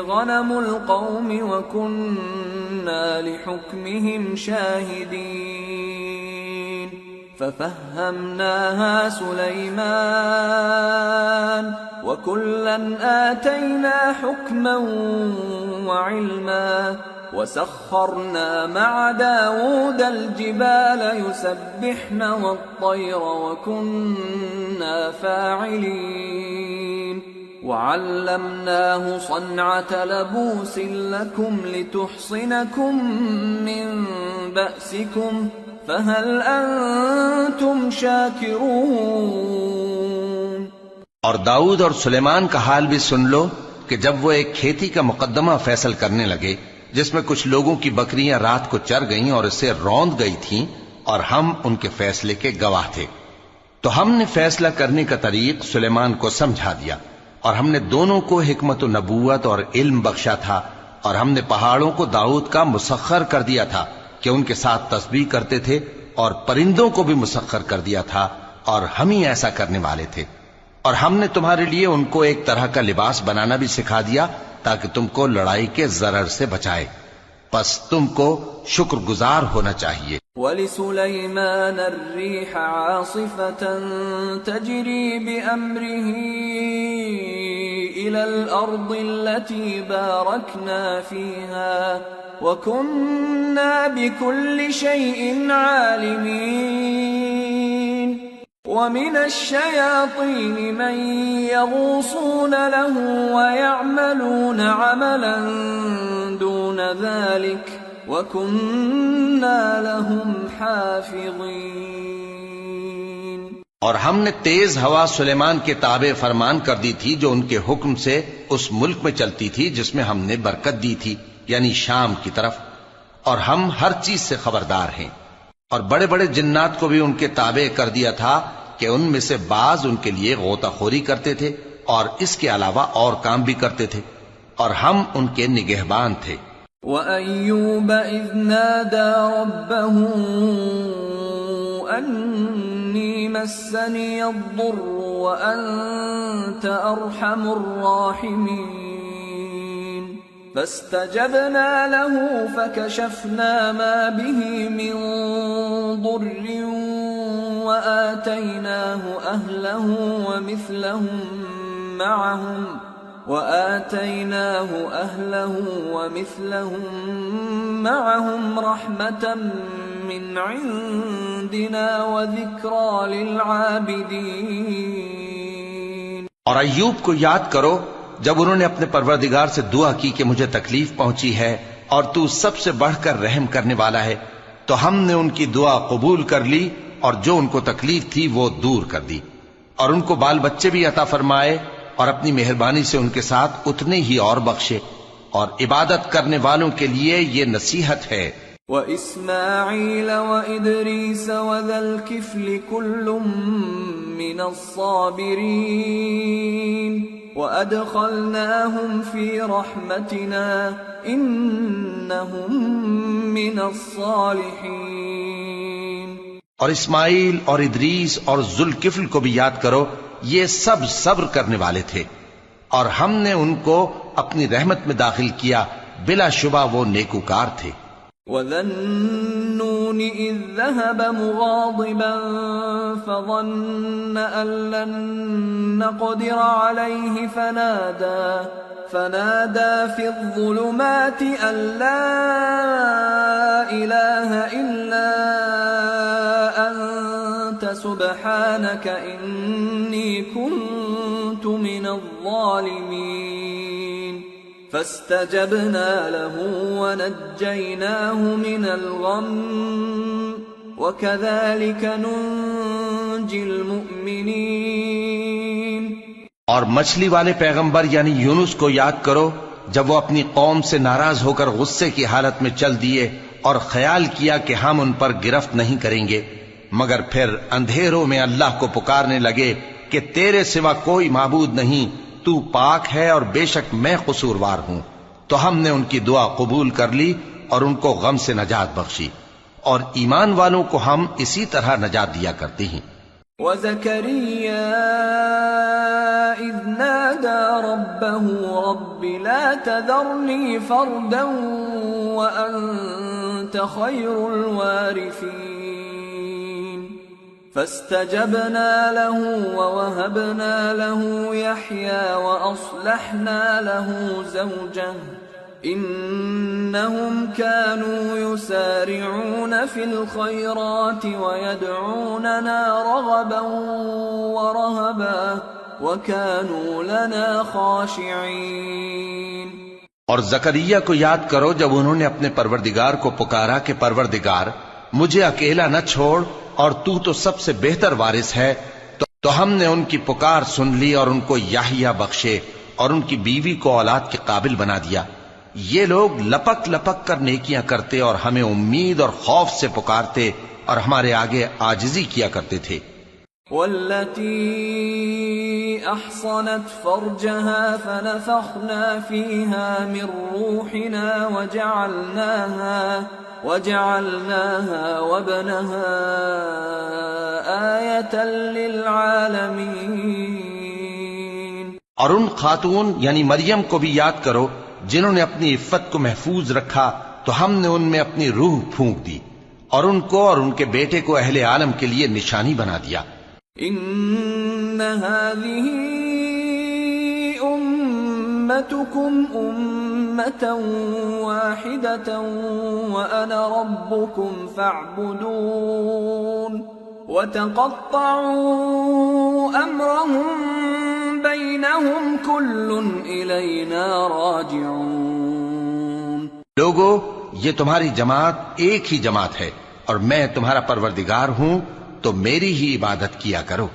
غَنَمُ الْقَوْمِ وَكُنَّا لِحُكْمِهِمْ شَاهِدِينَ فَفَهَّمْنَاهَا سُلَيْمَانَ وَكُلًّا آتَيْنَا حُكْمًا وَعِلْمًا وَسَخَّرْنَا مَعَ دَاوُودَ الْجِبَالَ يُسَبِّحْنَ وَالطَّيْرَ وَكُنَّا فَاعِلِينَ وَعَلَّمْنَاهُ صَنْعَةَ لَبُوسٍ لَكُمْ لِتُحْصِنَكُمْ مِنْ بَأْسِكُمْ فَهَلْ أَنْتُمْ شَاكِرُونَ۔ اور داؤد اور سلیمان کا حال بھی سن لو کہ جب وہ ایک کھیتی کا مقدمہ فیصل کرنے لگے جس میں کچھ لوگوں کی بکریاں رات کو چر گئیں اور اسے روند گئی تھیں اور ہم ان کے فیصلے کے گواہ تھے، تو ہم نے فیصلہ کرنے کا طریق سلیمان کو سمجھا دیا، اور ہم نے دونوں کو حکمت و نبوت اور علم بخشا تھا، اور ہم نے پہاڑوں کو داؤد کا مسخر کر دیا تھا کہ ان کے ساتھ تسبیح کرتے تھے، اور پرندوں کو بھی مسخر کر دیا تھا، اور ہم ہی ایسا کرنے والے تھے، اور ہم نے تمہارے لیے ان کو ایک طرح کا لباس بنانا بھی سکھا دیا تاکہ تم کو لڑائی کے ضرر سے بچائے، پس تم کو شکر گزار ہونا چاہیے۔ وَلِسُلَيْمَانَ الرِّيحَ عَاصِفَةً تَجْرِي بِأَمْرِهِ إِلَى الْأَرْضِ الَّتِي بَارَكْنَا فِيهَا وَكُنَّا بِكُلِّ شَيْءٍ عَالِمِينَ وَمِنَ الشَّيَاطِينِ مَن يَغُوصُونَ لَهُ وَيَعْمَلُونَ عَمَلًا دُونَ ذَلِكَ وَكُنَّا لَهُمْ حَافِظِينَ۔ اور ہم نے تیز ہوا سلیمان کے تابع فرمان کر دی تھی جو ان کے حکم سے اس ملک میں چلتی تھی جس میں ہم نے برکت دی تھی، یعنی شام کی طرف، اور ہم ہر چیز سے خبردار ہیں۔ اور بڑے بڑے جنات کو بھی ان کے تابع کر دیا تھا کہ ان میں سے بعض ان کے لیے غوطہ خوری کرتے تھے اور اس کے علاوہ اور کام بھی کرتے تھے، اور ہم ان کے نگہبان تھے۔ وَأَيُّوبَ إِذْ نَادَى رَبَّهُ أَنِّي مَسَّنِيَ الضُّرُّ وَأَنْتَ أَرْحَمُ الرَّاحِمِينَ فَاسْتَجَبْنَا لَهُ فَكَشَفْنَا مَا بِهِ مِنْ ضُرٍّ وَآتَيْنَاهُ أَهْلَهُ وَمِثْلَهُمْ مَعَهُمْ رَحْمَةً مِّنْ عِنْدِنَا وَذِكْرَى لِلْعَابِدِينَ۔ اور ایوب کو یاد کرو جب انہوں نے اپنے پروردگار سے دعا کی کہ مجھے تکلیف پہنچی ہے اور تو سب سے بڑھ کر رحم کرنے والا ہے، تو ہم نے ان کی دعا قبول کر لی اور جو ان کو تکلیف تھی وہ دور کر دی، اور ان کو بال بچے بھی عطا فرمائے، اور اپنی مہربانی سے ان کے ساتھ اتنے ہی اور بخشے، اور عبادت کرنے والوں کے لیے یہ نصیحت ہے۔ وَإِسْمَاعِيلَ وَإِدْرِيسَ وَذَا الْكِفْلِ كُلٌّ مِّنَ الصَّابِرِينَ وَأَدْخَلْنَاهُمْ فِي رَحْمَتِنَا إِنَّهُمْ مِنَ الصَّالِحِينَ۔ اور اسماعیل اور ادریس اور ذوالکفل کو بھی یاد کرو، یہ سب صبر کرنے والے تھے، اور ہم نے ان کو اپنی رحمت میں داخل کیا، بلا شبہ وہ نیکوکار تھے۔ وَذَا النُّونِ إِذ ذَّهَبَ مُغَاضِبًا فَظَنَّ أَن لَّن نَّقْدِرَ عَلَيْهِ فَنَادَى فِي الظُّلُمَاتِ أَن لَّا إِلَٰهَ إِلَّا أَنتَ سُبْحَانَكَ إِنِّي كُنتُ مِنَ الظَّالِمِينَ فَاسْتَجَبْنَا لَهُ وَنَجَّيْنَاهُ مِنَ الْغَمِّ وَكَذَلِكَ نُنْجِي الْمُؤْمِنِينَ۔ اور مچھلی والے پیغمبر یعنی یونس کو یاد کرو جب وہ اپنی قوم سے ناراض ہو کر غصے کی حالت میں چل دیے اور خیال کیا کہ ہم ان پر گرفت نہیں کریں گے، مگر پھر اندھیروں میں اللہ کو پکارنے لگے کہ تیرے سوا کوئی معبود نہیں، تو پاک ہے اور بے شک میں قصوروار ہوں، تو ہم نے ان کی دعا قبول کر لی اور ان کو غم سے نجات بخشی، اور ایمان والوں کو ہم اسی طرح نجات دیا کرتے ہیں۔ وَزَكَرِيَّا إِذْ نَادَى رَبَّهُ رَبِّ لَا تَذَرْنِي فَرْدًا وَأَنْتَ خَيْرُ الْوَارِثِينَ فَاسْتَجَبْنَا لَهُ وَوَهَبْنَا لَهُ يَحْيَى وَأَصْلَحْنَا لَهُ زَوْجَهُ إِنَّهُمْ كَانُوا يُسَارِعُونَ فِي الْخَيْرَاتِ وَيَدْعُونَنَا رَغَبًا وَرَهَبًا وَكَانُوا لَنَا خَاشِعِينَ۔ اور زکریا کو یاد کرو جب انہوں نے اپنے پروردگار کو پکارا کہ پروردگار مجھے اکیلا نہ چھوڑ اور تو سب سے بہتر وارث ہے، تو ہم نے ان کی پکار سن لی اور ان کو یحییٰ بخشے اور ان کی بیوی کو اولاد کے قابل بنا دیا. یہ لوگ لپک لپک کر نیکیاں کرتے اور ہمیں امید اور خوف سے پکارتے اور ہمارے آگے عاجزی کیا کرتے تھے. والتي أحصنت فرجها فنفخنا فيها من روحنا وجعلناها وابنها آية للعالمين. اور ان خاتون یعنی مریم کو بھی یاد کرو جنہوں نے اپنی عفت کو محفوظ رکھا تو ہم نے ان میں اپنی روح پھونک دی اور ان کو اور ان کے بیٹے کو اہل عالم کے لیے نشانی بنا دیا. ان هذه امتكم امة واحدة وانا ربكم فاعبدون وتقطعوا امرهم بينهم كل الینا راجعون. لوگو یہ تمہاری جماعت ایک ہی جماعت ہے اور میں تمہارا پروردگار ہوں تو میری ہی عبادت کیا کرو.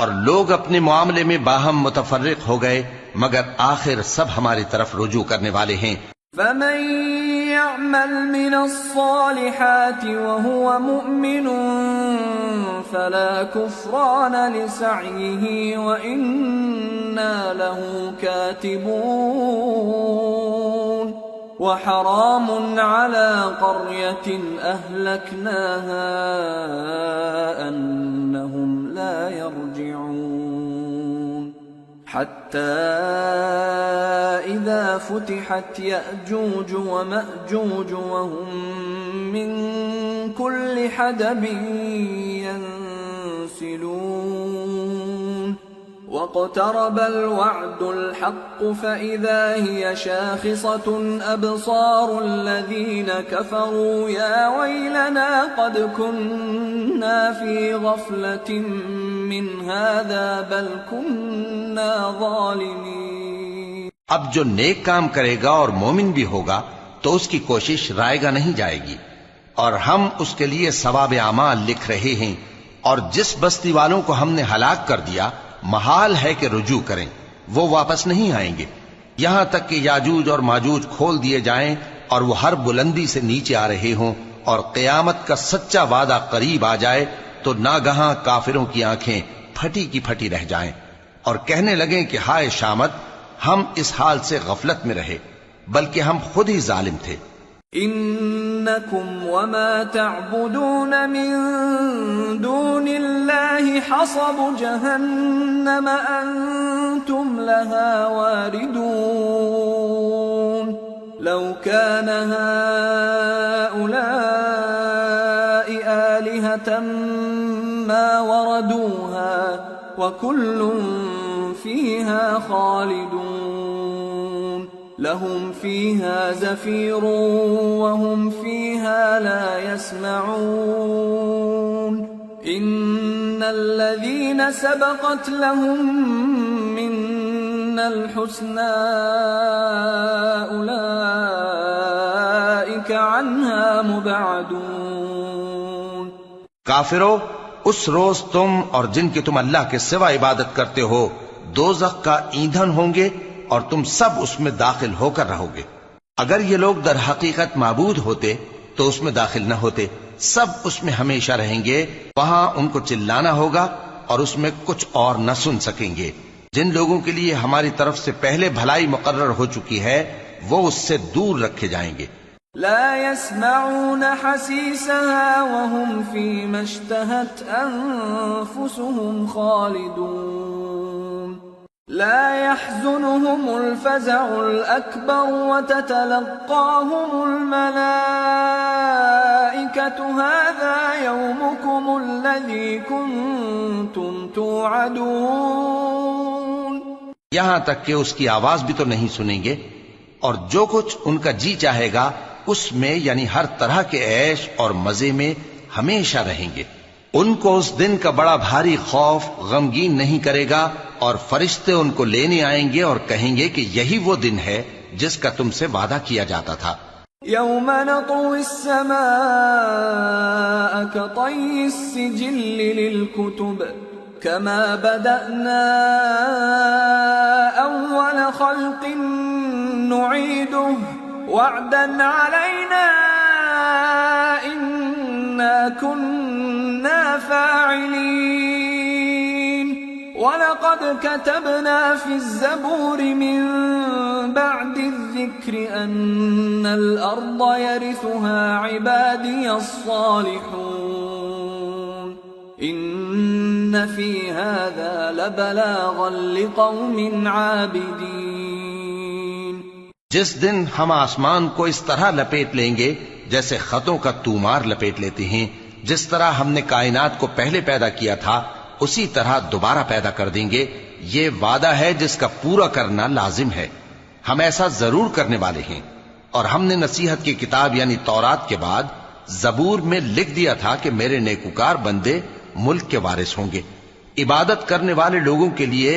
اور لوگ اپنے معاملے میں باہم متفرق ہو گئے مگر آخر سب ہماری طرف رجوع کرنے والے ہیں. فمن يعمل من الصالحات وهو مؤمن فلا كفران لسعيه وإنا له كاتبون. وحرام على قرية أهلكناها أنهم لا يرجعون. حتى إذا فتحت يأجوج ومأجوج وهم من كل حدب ينسلون. واقترب الوعد الحق فإذا هي شاخصة أبصار الذين كفروا يا ويلنا قد كنا في غفلة من هذا بل كنا ظالمين. اب جو نیک کام کرے گا اور مومن بھی ہوگا تو اس کی کوشش رائے گا نہیں جائے گی اور ہم اس کے لیے ثواب اعمال لکھ رہے ہیں. اور جس بستی والوں کو ہم نے ہلاک کر دیا محال ہے کہ رجوع کریں، وہ واپس نہیں آئیں گے یہاں تک کہ یاجوج اور ماجوج کھول دیے جائیں اور وہ ہر بلندی سے نیچے آ رہے ہوں اور قیامت کا سچا وعدہ قریب آ جائے تو ناگہاں کافروں کی آنکھیں پھٹی کی پھٹی رہ جائیں اور کہنے لگیں کہ ہائے شامت، ہم اس حال سے غفلت میں رہے بلکہ ہم خود ہی ظالم تھے. انکم وما تعبدون من دون اللہ حصب جہنم انتم لها واردون. لو كان هؤلاء آلهة ما وردوها وكل فيها خالدون. لهم فيها زفير وهم فيها لا يسمعون. إن الذين سبقت لهم منا الحسنى أولئك عنها مبعدون. کافرو، اس روز تم اور جن کی تم اللہ کے سوا عبادت کرتے ہو دوزخ کا ایندھن ہوں گے اور تم سب اس میں داخل ہو کر رہو گے. اگر یہ لوگ در حقیقت معبود ہوتے تو اس میں داخل نہ ہوتے. سب اس میں ہمیشہ رہیں گے. وہاں ان کو چلانا ہوگا اور اس میں کچھ اور نہ سن سکیں گے. جن لوگوں کے لیے ہماری طرف سے پہلے بھلائی مقرر ہو چکی ہے وہ اس سے دور رکھے جائیں گے. لا يسمعون حسيسها وهم فيما اشتهت أنفسهم خالدون. لا يحزنهم الفزع الأكبر وتتلقاهم الملائكة هذا يومكم الذي كنتم توعدون. یہاں تک کہ اس کی آواز بھی تو نہیں سنیں گے اور جو کچھ ان کا جی چاہے گا اس میں یعنی ہر طرح کے عیش اور مزے میں ہمیشہ رہیں گے. ان کو اس دن کا بڑا بھاری خوف غمگین نہیں کرے گا اور فرشتے ان کو لینے آئیں گے اور کہیں گے کہ یہی وہ دن ہے جس کا تم سے وعدہ کیا جاتا تھا. یوم نطوی السماء کطی السجل للکتب كما بدأنا أول خلق نعيده وعدا علينا إنا كنا فاعلين ولقد كتبنا في الزبور من بعد الذكر أن الأرض يرثها عبادي الصالحون إن في هذا لبلاغا لقوم عابدين. جس دن ہم آسمان کو اس طرح لپیٹ لیں گے جیسے خطوں کا تومار لپیٹ لیتے ہیں، جس طرح ہم نے کائنات کو پہلے پیدا کیا تھا اسی طرح دوبارہ پیدا کر دیں گے. یہ وعدہ ہے جس کا پورا کرنا لازم ہے. ہم ایسا ضرور کرنے والے ہیں. اور ہم نے نصیحت کی کتاب یعنی تورات کے بعد زبور میں لکھ دیا تھا کہ میرے نیکوکار بندے ملک کے وارث ہوں گے. عبادت کرنے والے لوگوں کے لیے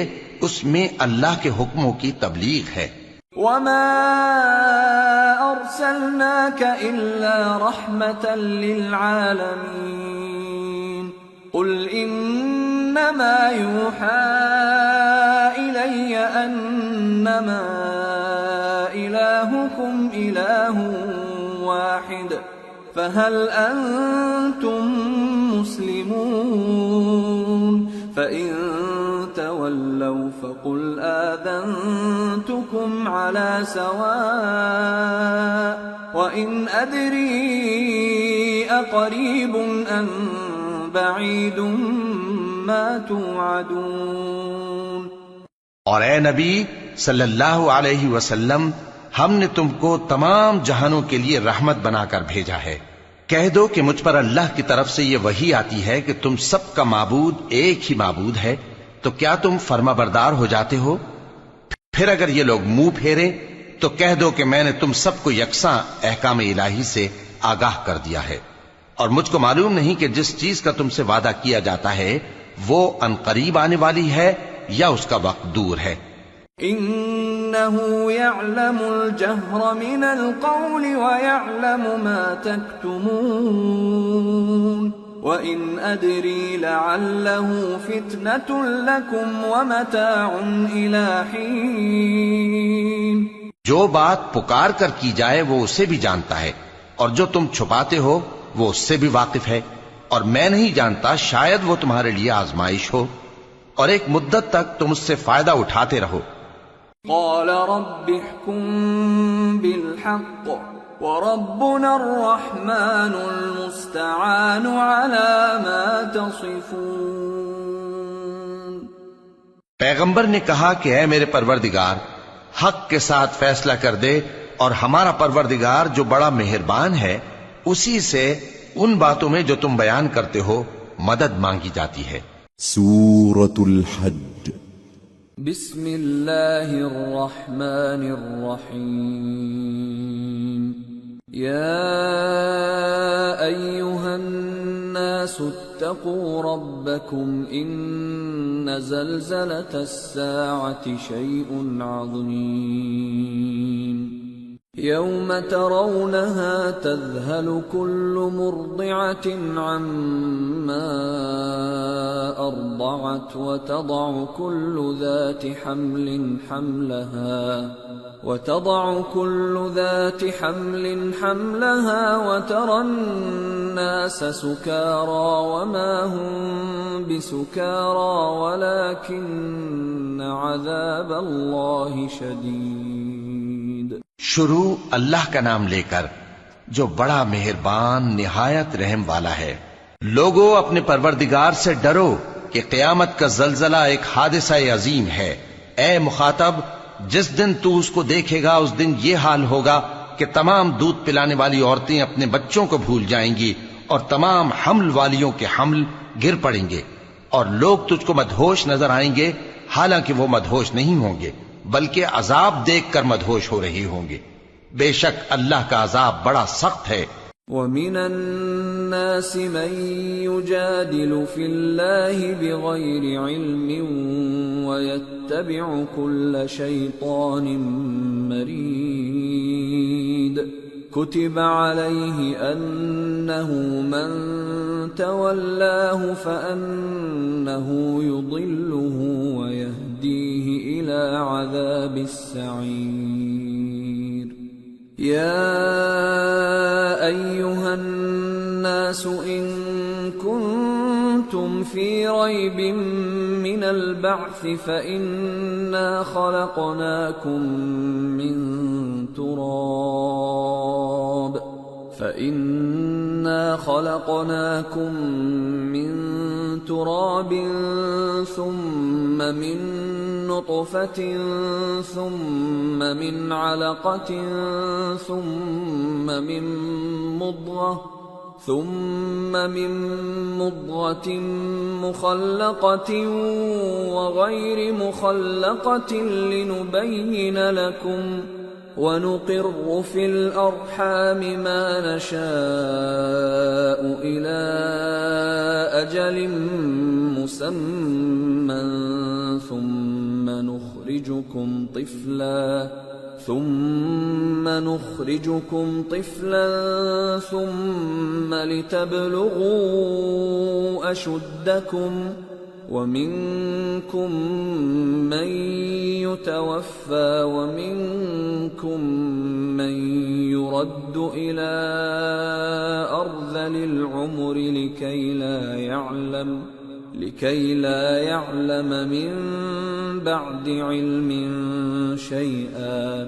اس میں اللہ کے حکموں کی تبلیغ ہے. وما أرسلناك إلا رحمة للعالمين قل إنما يوحى إلي أنما إلهكم إله واحد فهل أنتم مسلمون فإن تولوا فقل آذنتكم على سواء وإن أدري أقريب أم بعيد ما توعدون. اور اے نبی صلی اللہ علیہ وسلم، ہم نے تم کو تمام جہانوں کے لیے رحمت بنا کر بھیجا ہے. کہہ دو کہ مجھ پر اللہ کی طرف سے یہ وحی آتی ہے کہ تم سب کا معبود ایک ہی معبود ہے، تو کیا تم فرما بردار ہو جاتے ہو؟ پھر اگر یہ لوگ منہ پھیریں تو کہہ دو کہ میں نے تم سب کو یکساں احکام الہی سے آگاہ کر دیا ہے، اور مجھ کو معلوم نہیں کہ جس چیز کا تم سے وعدہ کیا جاتا ہے وہ ان قریب آنے والی ہے یا اس کا وقت دور ہے. إنه يعلم الجهر من القول ويعلم ما تكتمون وإن أدري لعله فتنة لكم ومتاع إلى حين. جو بات پکار کر کی جائے وہ اسے بھی جانتا ہے، اور جو تم چھپاتے ہو وہ اس سے بھی واقف ہے، اور میں نہیں جانتا، شاید وہ تمہارے لیے آزمائش ہو، اور ایک مدت تک تم اس سے فائدہ اٹھاتے رہو. قال رب احكم بالحق وربنا الرحمن المستعان على ما تصفون. پیغمبر نے کہا کہ اے میرے پروردگار، حق کے ساتھ فیصلہ کر دے، اور ہمارا پروردگار جو بڑا مہربان ہے اسی سے ان باتوں میں جو تم بیان کرتے ہو مدد مانگی جاتی ہے. سورة الحج. بسم اللہ الرحمن الرحیم. یا ایہا الناس اتقوا ربکم ان زلزلة الساعة شیء عظیم. يوم ترونها تذهل كل مرضعة عما أرضعت وتضع كل ذات حمل حملها وترى الناس سكارى وما هم بسكارى ولكن عذاب الله شديد. شروع اللہ کا نام لے کر جو بڑا مہربان نہایت رحم والا ہے. لوگو اپنے پروردگار سے ڈرو کہ قیامت کا زلزلہ ایک حادثہ عظیم ہے. اے مخاطب، جس دن تو اس کو دیکھے گا اس دن یہ حال ہوگا کہ تمام دودھ پلانے والی عورتیں اپنے بچوں کو بھول جائیں گی اور تمام حمل والیوں کے حمل گر پڑیں گے، اور لوگ تجھ کو مدہوش نظر آئیں گے حالانکہ وہ مدہوش نہیں ہوں گے بلکہ عذاب دیکھ کر مدہوش ہو رہے ہوں گے. بے شک اللہ کا عذاب بڑا سخت ہے. وَمِنَ النَّاسِ مَن يُجَادِلُ فِي اللَّهِ بِغَيْرِ عِلْمٍ وَيَتَّبِعُ كُلَّ شَيْطَانٍ مَرِيدٍ. كُتِبَ عَلَيْهِ أَنَّهُ مَن تَوَلَّاهُ فَأَنَّهُ يُضِلُّهُ وَيَهْدِيهِ إِلَى إلى عذاب السعير يا أيها الناس إن كنتم في ريب من البعث فإنا خلقناكم من تراب ثم من نطفة ثم من علقة ثم من مضغة مخلقة وغير مخلقة لنبين لكم ونقر في الأرحام ما نشاء إلى أجل مسمى ثم نخرجكم طفلا ثم لتبلغوا أشدكم ومنكم من يتوفى ومنكم من يرد إلى أرذل العمر لكي لا يعلم من بعد علم شيئا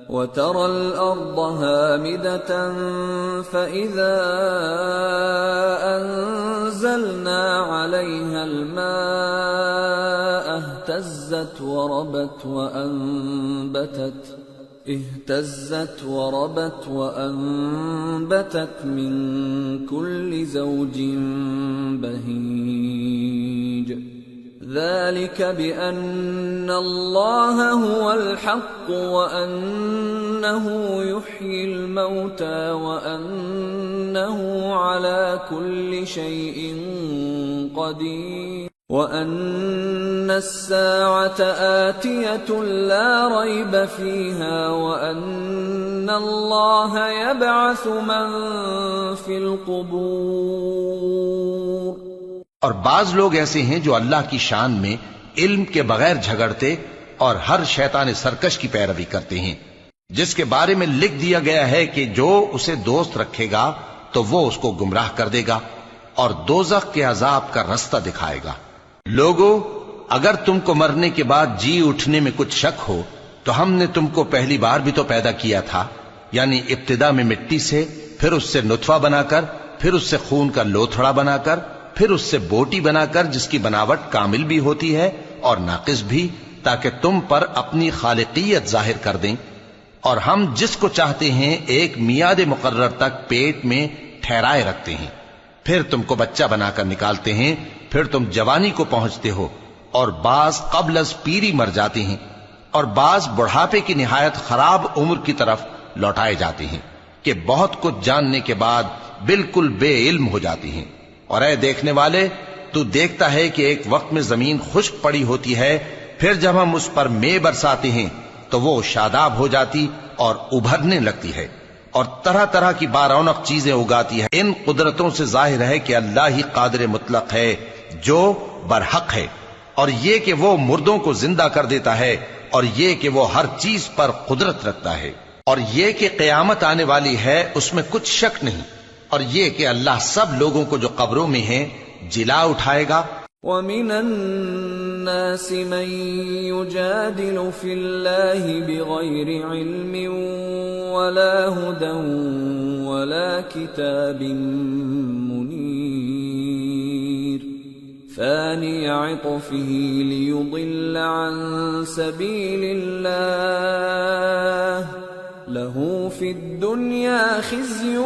وترى الأرض هامدة فإذا أنزلنا عليها الماء اهتزت وربت وأنبتت من كل زوج بهيج ذلك بأن الله هو الحق وأنه يحيي الموتى وأنه على كل شيء قدير وأن الساعة آتية لا ريب فيها وأن الله يبعث من في القبور. اور بعض لوگ ایسے ہیں جو اللہ کی شان میں علم کے بغیر جھگڑتے اور ہر شیطان سرکش کی پیروی کرتے ہیں، جس کے بارے میں لکھ دیا گیا ہے کہ جو اسے دوست رکھے گا تو وہ اس کو گمراہ کر دے گا اور دوزخ کے عذاب کا رستہ دکھائے گا. لوگو، اگر تم کو مرنے کے بعد جی اٹھنے میں کچھ شک ہو تو ہم نے تم کو پہلی بار بھی تو پیدا کیا تھا، یعنی ابتدا میں مٹی سے، پھر اس سے نطفہ بنا کر، پھر اس سے خون کا لوتھڑا بنا کر، پھر اس سے بوٹی بنا کر جس کی بناوٹ کامل بھی ہوتی ہے اور ناقص بھی، تاکہ تم پر اپنی خالقیت ظاہر کر دیں. اور ہم جس کو چاہتے ہیں ایک میعاد مقرر تک پیٹ میں ٹھہرائے رکھتے ہیں، پھر تم کو بچہ بنا کر نکالتے ہیں، پھر تم جوانی کو پہنچتے ہو، اور بعض قبل از پیری مر جاتے ہیں، اور بعض بڑھاپے کی نہایت خراب عمر کی طرف لوٹائے جاتے ہیں کہ بہت کچھ جاننے کے بعد بالکل بے علم ہو جاتے ہیں. اور اے دیکھنے والے، تو دیکھتا ہے کہ ایک وقت میں زمین خشک پڑی ہوتی ہے، پھر جب ہم اس پر مے برساتے ہیں تو وہ شاداب ہو جاتی اور ابھرنے لگتی ہے اور طرح طرح کی بارونق چیزیں اگاتی ہے. ان قدرتوں سے ظاہر ہے کہ اللہ ہی قادر مطلق ہے جو برحق ہے، اور یہ کہ وہ مردوں کو زندہ کر دیتا ہے، اور یہ کہ وہ ہر چیز پر قدرت رکھتا ہے، اور یہ کہ قیامت آنے والی ہے اس میں کچھ شک نہیں، اور یہ کہ اللہ سب لوگوں کو جو قبروں میں ہیں جلا اٹھائے گا. وَمِنَ النَّاسِ مَن يُجَادِلُ فِي اللَّهِ بِغَيْرِ عِلْمٍ وَلَا هُدًى وَلَا كِتَابٍ مُنِيرٍ ثَانِيَ عِطْفِهِ لِيُضِلَّ عَن سَبِيلِ اللَّهِ لَهُ فِي الدُّنْيَا خِزْيٌ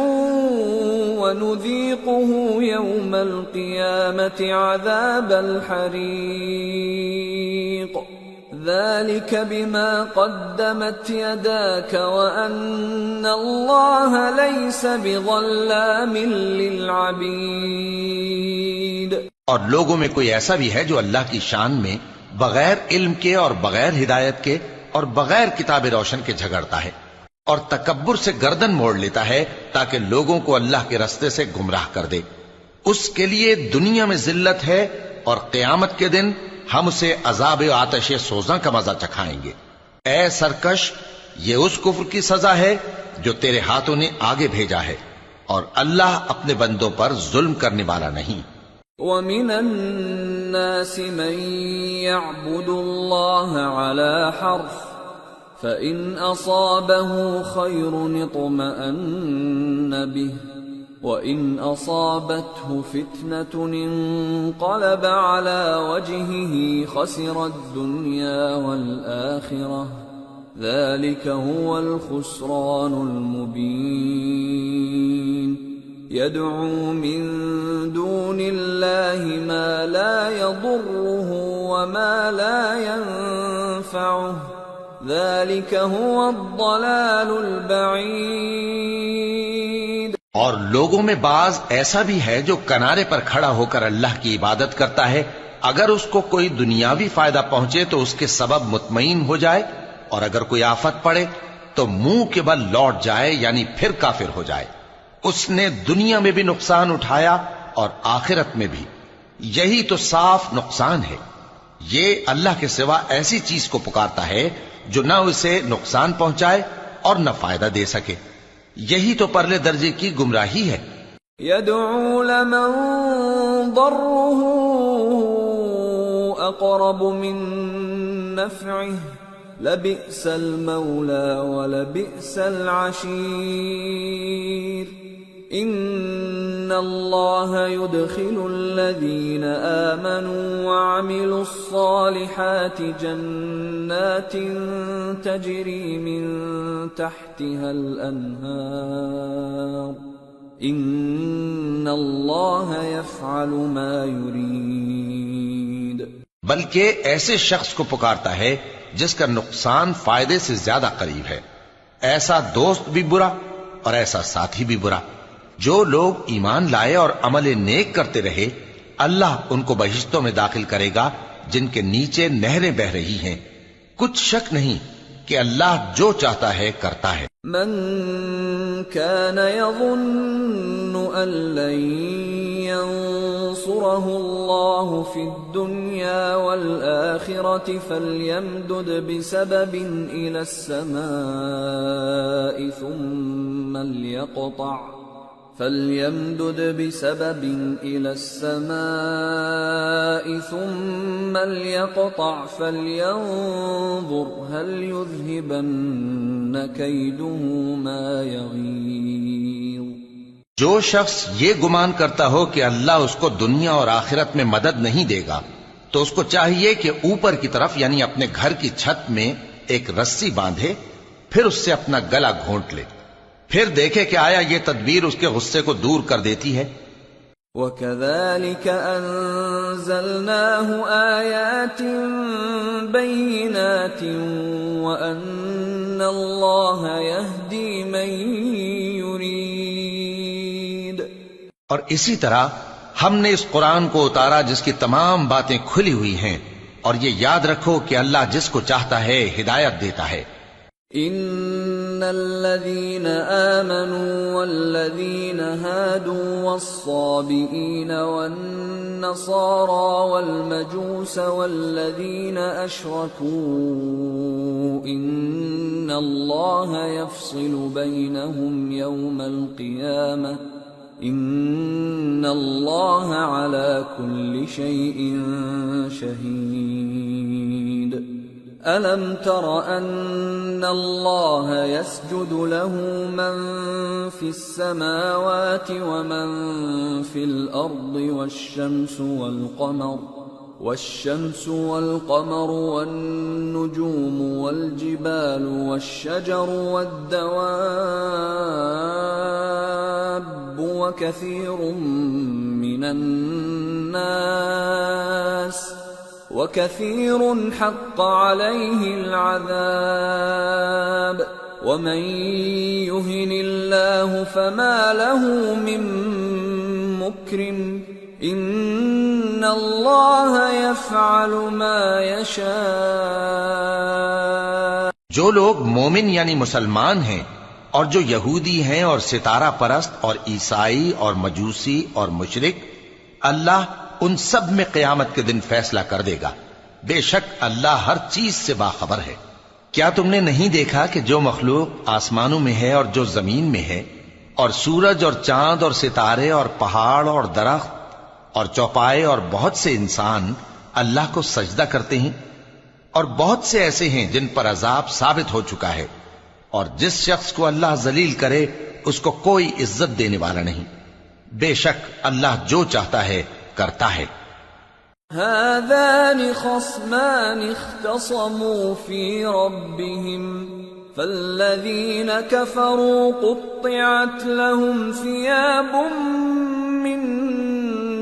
وَنُذِيقُهُ يَوْمَ الْقِيَامَةِ عَذَابَ الْحَرِيقِ ذَلِكَ بِمَا قَدَّمَتْ يَدَاكَ وَأَنَّ اللَّهَ لَيْسَ بِظَلَّامٍ لِّلْعَبِيدِ. اور لوگوں میں کوئی ایسا بھی ہے جو اللہ کی شان میں بغیر علم کے اور بغیر ہدایت کے اور بغیر کتاب روشن کے جھگڑتا ہے اور تکبر سے گردن موڑ لیتا ہے تاکہ لوگوں کو اللہ کے رستے سے گمراہ کر دے. اس کے لیے دنیا میں ذلت ہے اور قیامت کے دن ہم اسے عذاب آتش سوزاں کا مزہ چکھائیں گے۔ اے سرکش، یہ اس کفر کی سزا ہے جو تیرے ہاتھوں نے آگے بھیجا ہے، اور اللہ اپنے بندوں پر ظلم کرنے والا نہیں۔ وَمِنَ النَّاسِ مَن يَعْبُدُ اللَّهَ عَلَى حَرْفٍ فَإِنْ أَصَابَهُ خَيْرٌ اطْمَأَنَّ بِهِ وَإِنْ أَصَابَتْهُ فِتْنَةٌ انقَلَبَ عَلَى وَجْهِهِ خَسِرَ الدُّنْيَا وَالْآخِرَةَ ذَلِكَ هُوَ الْخُسْرَانُ الْمُبِينُ يَدْعُو مِن دُونِ اللَّهِ مَا لَا يَضُرُّهُ وَمَا لَا يَنفَعُهُ ذَلِكَ هُوَ الضَّلَالُ الْبَعِيدُ۔ اور لوگوں میں بعض ایسا بھی ہے جو کنارے پر کھڑا ہو کر اللہ کی عبادت کرتا ہے، اگر اس کو کوئی دنیاوی فائدہ پہنچے تو اس کے سبب مطمئن ہو جائے، اور اگر کوئی آفت پڑے تو منہ کے بل لوٹ جائے، یعنی پھر کافر ہو جائے۔ اس نے دنیا میں بھی نقصان اٹھایا اور آخرت میں بھی، یہی تو صاف نقصان ہے۔ یہ اللہ کے سوا ایسی چیز کو پکارتا ہے جو نہ اسے نقصان پہنچائے اور نہ فائدہ دے سکے، یہی تو پرلے درجے کی گمراہی ہے۔ يدعو لمن ضره اقرب من نفعه لبئس المولى ولبئس العشير ان الله يدخل الذين آمنوا وعملوا الصالحات جنات تجري من تحتها الأنهار ان الله يفعل ما يريد۔ بلکہ ایسے شخص کو پکارتا ہے جس کا نقصان فائدے سے زیادہ قریب ہے، ایسا دوست بھی برا اور ایسا ساتھی بھی برا۔ جو لوگ ایمان لائے اور عمل نیک کرتے رہے، اللہ ان کو بہشتوں میں داخل کرے گا جن کے نیچے نہریں بہ رہی ہیں، کچھ شک نہیں کہ اللہ جو چاہتا ہے کرتا ہے۔ من كان يظن أن لن ينصره الله في الدنيا والآخرة فليمدد بسبب إلى السماء ثم ليقطع فلينظر هل يذهبن كيده ما يغيظ۔ جو شخص یہ گمان کرتا ہو کہ اللہ اس کو دنیا اور آخرت میں مدد نہیں دے گا تو اس کو چاہیے کہ اوپر کی طرف یعنی اپنے گھر کی چھت میں ایک رسی باندھے، پھر اس سے اپنا گلا گھونٹ لے، پھر دیکھے کہ آیا یہ تدبیر اس کے غصے کو دور کر دیتی ہے۔ وَكَذَلِكَ أَنزَلْنَاهُ آيَاتٍ بَيِّنَاتٍ وَأَنَّ اللَّهَ يَهْدِي مَن يُرِيدُ۔ اور اسی طرح ہم نے اس قرآن کو اتارا جس کی تمام باتیں کھلی ہوئی ہیں، اور یہ یاد رکھو کہ اللہ جس کو چاہتا ہے ہدایت دیتا ہے۔ ان الذين آمنوا والذين هادوا والصابئين والنصارى والمجوس والذين أشركوا إن الله يفصل بينهم يوم القيامة إن الله على كل شيء شهيد۔ أَلَمْ تَرَ أَنَّ اللَّهَ يَسْجُدُ لَهُ مَن فِي السَّمَاوَاتِ وَمَن فِي الْأَرْضِ والشمس والقمر والنجوم والجبال والشجر والدواب وكثير من الناس وَكَثِيرٌ حَقَّ عَلَيْهِ الْعَذَابُ وَمَن يُهِنِ اللَّهُ فَمَا لَهُ مِن مُّكْرِمٍ إِنَّ اللَّهَ يَفْعَلُ مَا يَشَاءُ۔ جو لوگ مومن یعنی مسلمان ہیں اور جو یہودی ہیں اور ستارہ پرست اور عیسائی اور مجوسی اور مشرک، اللہ ان سب میں قیامت کے دن فیصلہ کر دے گا۔ بے شک اللہ ہر چیز سے باخبر ہے۔ کیا تم نے نہیں دیکھا کہ جو مخلوق آسمانوں میں ہے اور جو زمین میں ہے، اور سورج اور چاند اور ستارے اور پہاڑ اور درخت اور چوپائے اور بہت سے انسان اللہ کو سجدہ کرتے ہیں، اور بہت سے ایسے ہیں جن پر عذاب ثابت ہو چکا ہے، اور جس شخص کو اللہ ذلیل کرے اس کو کوئی عزت دینے والا نہیں۔ بے شک اللہ جو چاہتا ہے کرتا ہے۔ هذان خصمان اختصموا في ربهم فالذين كفروا قطعت لهم ثياب من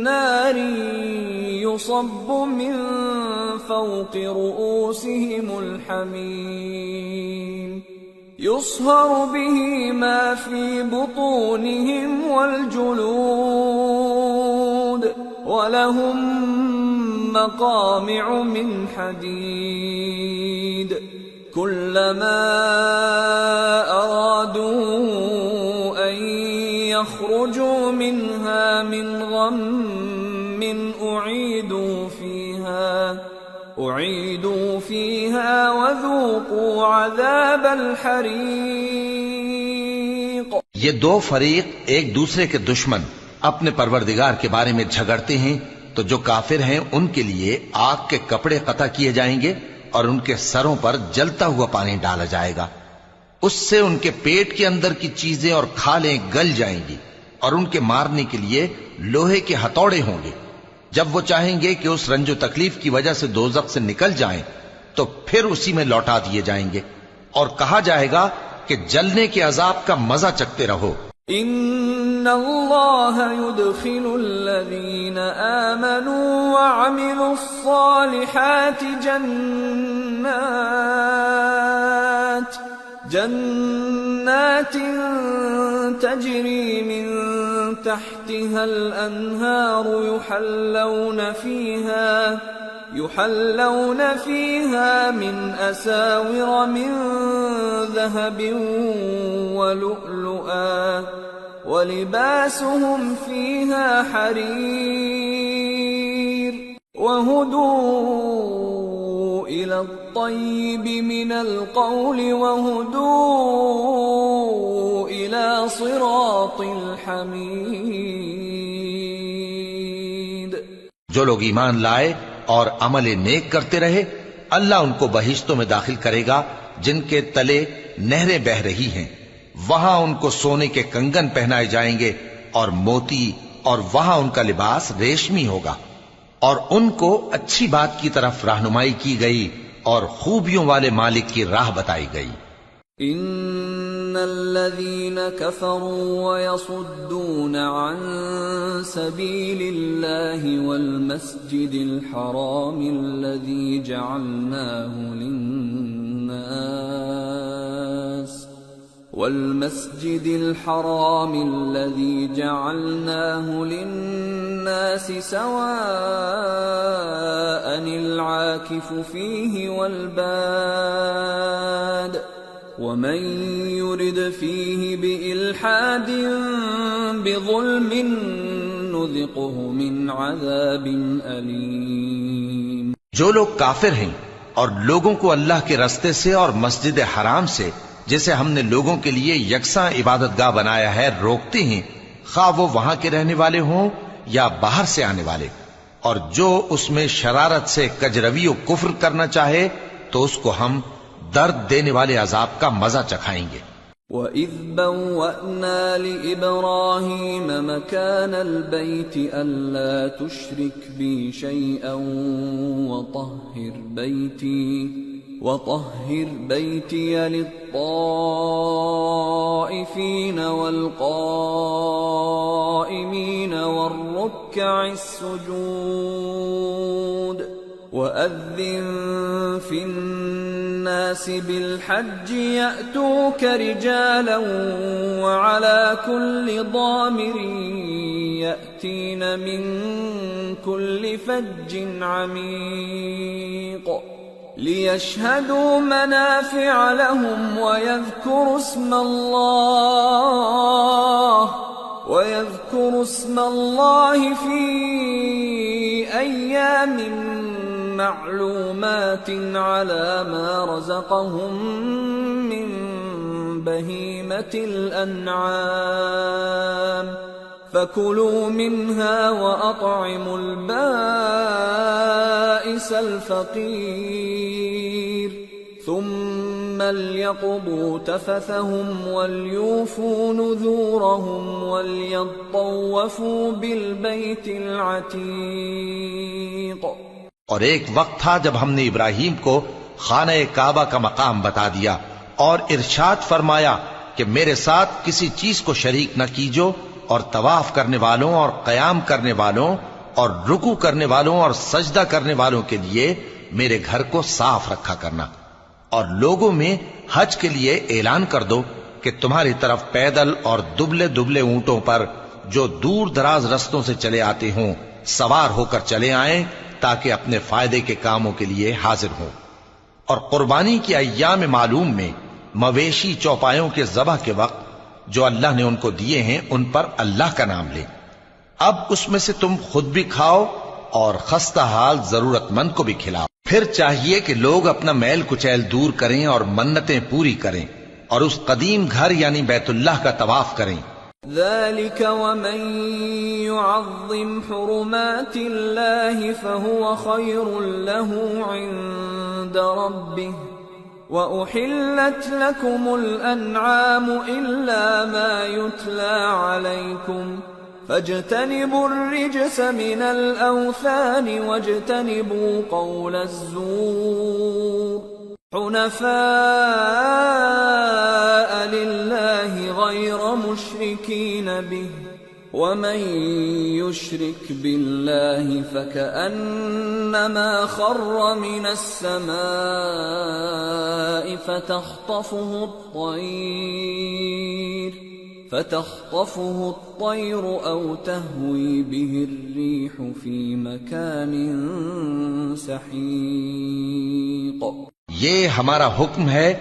نار يصب من فوق رؤوسهم الحميم يصهر به ما في بطونهم والجلود ولهم مقامع من حديد كلما أرادوا أن يخرجوا منها من غم أعيدوا فيها وذوقوا عذاب الحريق۔ یہ دو فریق ایک دوسرے کے دشمن اپنے پروردگار کے بارے میں جھگڑتے ہیں، تو جو کافر ہیں ان کے لیے آگ کے کپڑے قطع کیے جائیں گے اور ان کے سروں پر جلتا ہوا پانی ڈالا جائے گا، اس سے ان کے پیٹ کے اندر کی چیزیں اور کھالیں گل جائیں گی، اور ان کے مارنے کے لیے لوہے کے ہتھوڑے ہوں گے۔ جب وہ چاہیں گے کہ اس رنج و تکلیف کی وجہ سے دوزخ سے نکل جائیں تو پھر اسی میں لوٹا دیے جائیں گے، اور کہا جائے گا کہ جلنے کے عذاب کا مزہ چکھتے رہو۔ ان اللہ يدخل الذین آمنوا وعملوا الصالحات جنات تجری من تحتها الانہار يحلون فيها من أساور من ذهب ولؤلؤا ولباسهم فيها حرير وهدوا إلى الطيب من القول وهدوا إلى صراط الحميد۔ جو لوگ ایمان لائے اور عمل نیک کرتے رہے، اللہ ان کو بہشتوں میں داخل کرے گا جن کے تلے نہریں بہ رہی ہیں، وہاں ان کو سونے کے کنگن پہنائے جائیں گے اور موتی، اور وہاں ان کا لباس ریشمی ہوگا، اور ان کو اچھی بات کی طرف رہنمائی کی گئی اور خوبیوں والے مالک کی راہ بتائی گئی۔ ان الذين كفروا ويصدون عن سبيل الله والمسجد الحرام الذي جعلناه للناس سواء العاكف فيه والباد ومن يرد فيه بإلحاد بظلم نذقه من عذاب أليم۔ جو لوگ کافر ہیں اور لوگوں کو اللہ کے رستے سے اور مسجد حرام سے جسے ہم نے لوگوں کے لیے یکساں عبادت گاہ بنایا ہے روکتے ہیں، خواہ وہ وہاں کے رہنے والے ہوں یا باہر سے آنے والے، اور جو اس میں شرارت سے کجروی و کفر کرنا چاہے تو اس کو ہم درد دینے والے عذاب کا مزہ چکھائیں گے۔ وَإِذْ بَوَّأْنَا لِإِبْرَاهِيمَ مَكَانَ الْبَيْتِ أَلَّا تُشْرِكْ بِي شَيْئًا وَطَهِّرْ بَيْتِيَ لِلطَّائِفِينَ وَالْقَائِمِينَ وَالرُّكَّعِ السُّجُودِ وَأَذِّن فِي النَّاسِ بِالْحَجِّ يَأْتُوكَ رِجَالًا وَعَلَى كُلِّ ضَامِرٍ يَأْتِينَ مِنْ كُلِّ فَجٍّ عَمِيقٍ لِيَشْهَدُوا مَنَافِعَ لَهُمْ وَيَذْكُرُوا اسْمَ اللَّهِ فِي أَيَّامٍ معلومات على ما رزقهم من بهيمة الأنعام فكلوا منها وأطعموا البائس الفقير ثم ليقضوا تفثهم وليوفوا نذورهم وليطوفوا بالبيت العتيق۔ اور ایک وقت تھا جب ہم نے ابراہیم کو خانہ کعبہ کا مقام بتا دیا اور ارشاد فرمایا کہ میرے ساتھ کسی چیز کو شریک نہ کیجو، اور طواف کرنے والوں اور قیام کرنے والوں اور رکوع کرنے والوں اور سجدہ کرنے والوں کے لیے میرے گھر کو صاف رکھا کرنا، اور لوگوں میں حج کے لیے اعلان کر دو کہ تمہاری طرف پیدل اور دبلے دبلے اونٹوں پر جو دور دراز رستوں سے چلے آتے ہوں سوار ہو کر چلے آئیں تاکہ اپنے فائدے کے کاموں کے لیے حاضر ہوں۔ اور قربانی کی ایام معلوم میں مویشی چوپایوں کے ذبح کے وقت جو اللہ نے ان کو دیے ہیں ان پر اللہ کا نام لیں۔ اب اس میں سے تم خود بھی کھاؤ اور خستہ حال ضرورت مند کو بھی کھلاؤ۔ پھر چاہیے کہ لوگ اپنا میل کچیل دور کریں اور منتیں پوری کریں اور اس قدیم گھر یعنی بیت اللہ کا طواف کریں۔ ذلك ومن يعظم حرمات الله فهو خير له عند ربه وأحلت لكم الأنعام إلا ما يتلى عليكم فاجتنبوا الرجس من الأوثان واجتنبوا قول الزور حنفاء لله غير مشركين به ومن يشرك بالله فكأنما خر من السماء فتخطفه الطير أو تهوي به الريح في مكان سحيق۔ یہ ہمارا حکم ہے،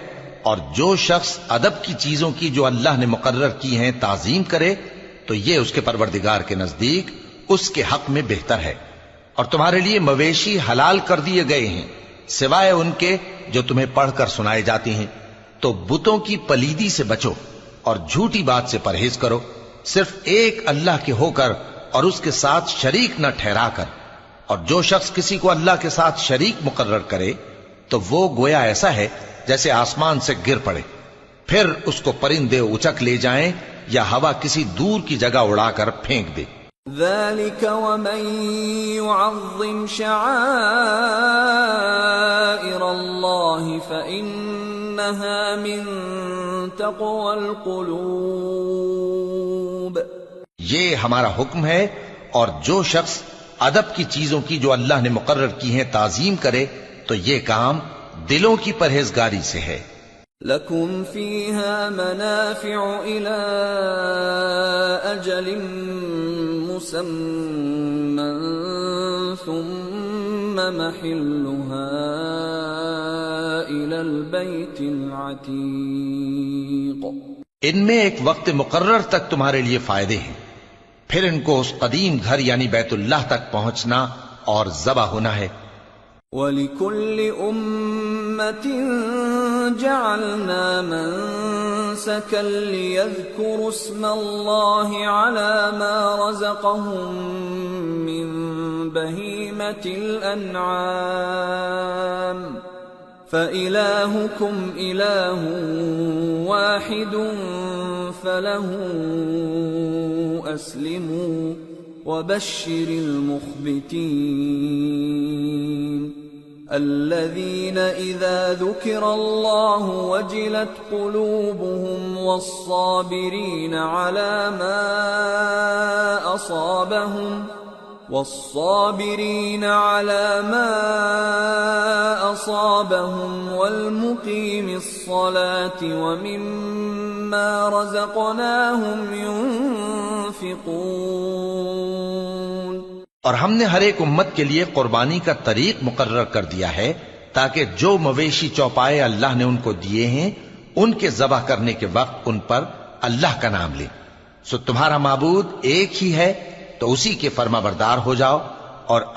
اور جو شخص ادب کی چیزوں کی جو اللہ نے مقرر کی ہیں تعظیم کرے تو یہ اس کے پروردگار کے نزدیک اس کے حق میں بہتر ہے۔ اور تمہارے لیے مویشی حلال کر دیے گئے ہیں سوائے ان کے جو تمہیں پڑھ کر سنائے جاتی ہیں، تو بتوں کی پلیدی سے بچو اور جھوٹی بات سے پرہیز کرو، صرف ایک اللہ کے ہو کر اور اس کے ساتھ شریک نہ ٹھہرا کر۔ اور جو شخص کسی کو اللہ کے ساتھ شریک مقرر کرے تو وہ گویا ایسا ہے جیسے آسمان سے گر پڑے، پھر اس کو پرندے اچک لے جائیں یا ہوا کسی دور کی جگہ اڑا کر پھینک دے۔ ذلك ومن يعظم شعائر الله فإنها من تقوى القلوب۔ یہ ہمارا حکم ہے، اور جو شخص ادب کی چیزوں کی جو اللہ نے مقرر کی ہیں تعظیم کرے تو یہ کام دلوں کی پرہیزگاری سے ہے۔ لَكُمْ فِيهَا مَنَافِعُ إِلَىٰ أَجَلٍ مُّسَمًّى ثُمَّ مَحِلُّهَا إِلَى الْبَيْتِ الْعَتِيقِ۔ ان میں ایک وقت مقرر تک تمہارے لیے فائدے ہیں، پھر ان کو اس قدیم گھر یعنی بیت اللہ تک پہنچنا اور ذبح ہونا ہے۔ وَلِكُلِّ أُمَّةٍ جَعَلْنَا مَنسَكًا لِيَذْكُرُوا اسْمَ اللَّهِ عَلَى مَا رَزَقَهُم مِّن بَهِيمَةِ الْأَنْعَامِ فَإِلَٰهُكُمْ إِلَٰهٌ وَاحِدٌ فَلَهُ أَسْلِمُوا وَبَشِّرِ الْمُخْبِتِينَ الَّذِينَ إِذَا ذُكِرَ اللَّهُ وَجِلَتْ قُلُوبُهُمْ وَالصَّابِرِينَ عَلَى مَا أَصَابَهُمْ وَالْمُقِيمِ الصَّلَاةِ وَمِمَّا رَزَقْنَاهُمْ يُنْفِقُونَ۔ اور ہم نے ہر ایک امت کے لیے قربانی کا طریق مقرر کر دیا ہے تاکہ جو مویشی چوپائے اللہ نے ان کو دیے ہیں ان کے ذبح کرنے کے وقت ان پر اللہ کا نام لیں۔ سو تمہارا معبود ایک ہی ہے تو اسی کے فرما بردار ہو جاؤ اور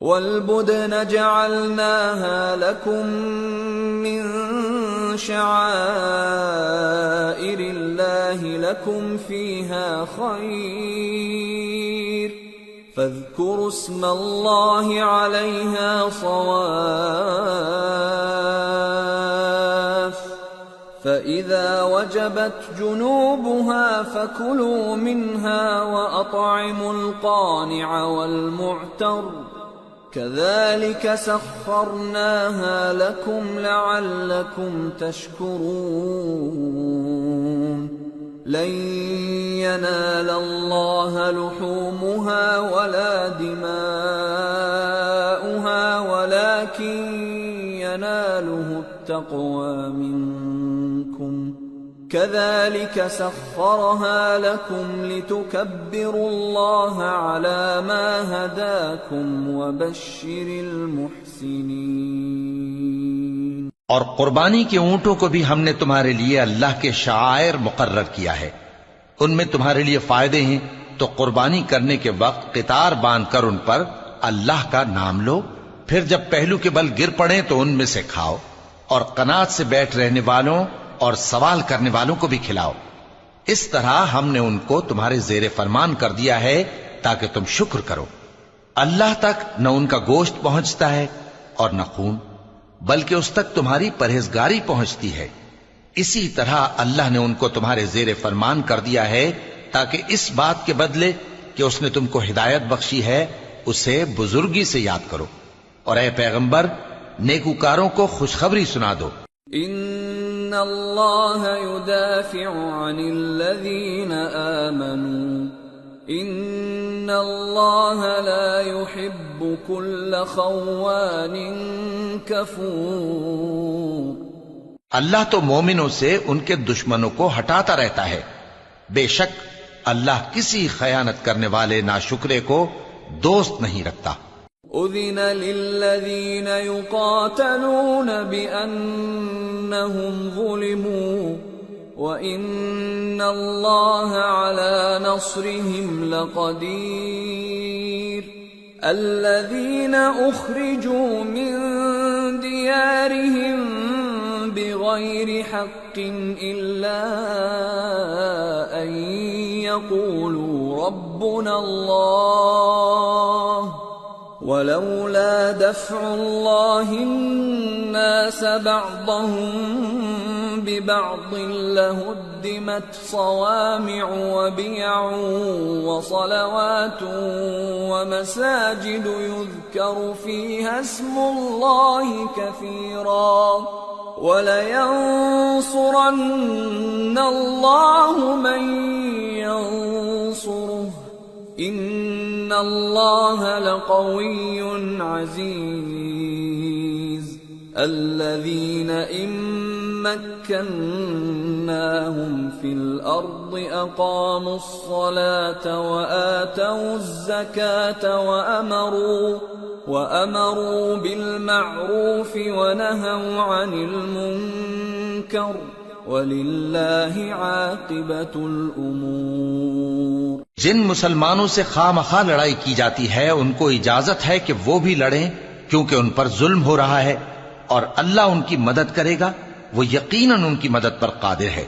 والبدن جعلناها لكم من شعائر الله لكم فيها خير فاذكروا اسم الله عليها صواف فإذا وجبت جنوبها فكلوا منها وأطعموا القانع والمعتر كذلك سخرناها لكم لعلكم تشكرون لن ينال الله لحومها ولا دماؤها ولكن يناله التقوى منكم كذلك سخرها لكم لتكبروا الله على ما هداكم وبشر المحسنين۔ اور قربانی کے اونٹوں کو بھی ہم نے تمہارے لیے اللہ کے شعائر مقرر کیا ہے، ان میں تمہارے لیے فائدے ہیں، تو قربانی کرنے کے وقت قطار باندھ کر ان پر اللہ کا نام لو، پھر جب پہلو کے بل گر پڑیں تو ان میں سے کھاؤ، اور قناعت سے بیٹھ رہنے والوں اور سوال کرنے والوں کو بھی کھلاؤ۔ اس طرح ہم نے ان کو تمہارے زیر فرمان کر دیا ہے تاکہ تم شکر کرو۔ اللہ تک نہ ان کا گوشت پہنچتا ہے اور نہ خون، بلکہ اس تک تمہاری پرہیزگاری پہنچتی ہے۔ اسی طرح اللہ نے ان کو تمہارے زیر فرمان کر دیا ہے تاکہ اس بات کے بدلے کہ اس نے تم کو ہدایت بخشی ہے اسے بزرگی سے یاد کرو، اور اے پیغمبر نیکوکاروں کو خوشخبری سنا دو۔ ان اللہ يدافع عن الذین آمنوا ان اللہ لا يحب كل خوان کفور۔ اللہ تو مومنوں سے ان کے دشمنوں کو ہٹاتا رہتا ہے، بے شک اللہ کسی خیانت کرنے والے ناشکرے کو دوست نہیں رکھتا۔ اذن للذین یقاتلون بأنہم ظلموا وَإِنَّ اللَّهَ عَلَى نَصْرِهِمْ لَقَدِيرٌ الَّذِينَ أُخْرِجُوا مِنْ دِيَارِهِمْ بِغَيْرِ حَقٍّ إِلَّا أَنْ يَقُولُوا رَبُّنَا اللَّهُ وَلَوْلَا دَفْعُ اللَّهِ النَّاسَ بَعْضَهُمْ بِبَعْضٍ لَهُدِّمَتْ صَوَامِعُ وَبِيَعٌ وَصَلَوَاتٌ وَمَسَاجِدُ يُذْكَرُ فِيهَا اسْمُ اللَّهِ كَثِيرًا وَلَيَنصُرَنَّ اللَّهُ مَن يَنصُرُهُ إِنَّ اللَّهَ لَقَوِيٌّ عَزِيزٌ الَّذِينَ إِن مَّكَّنَّاهُمْ فِي الْأَرْضِ أَقَامُوا الصَّلَاةَ وَآتَوُا الزَّكَاةَ وَأَمَرُوا بِالْمَعْرُوفِ وَنَهَوْا عَنِ الْمُنكَرِ وَلِلَّهِ عَاقِبَةُ الْأُمُورِ۔ جن مسلمانوں سے خواہ مخواہ لڑائی کی جاتی ہے ان کو اجازت ہے کہ وہ بھی لڑیں، کیونکہ ان پر ظلم ہو رہا ہے، اور اللہ ان کی مدد کرے گا، وہ یقیناً ان کی مدد پر قادر ہے۔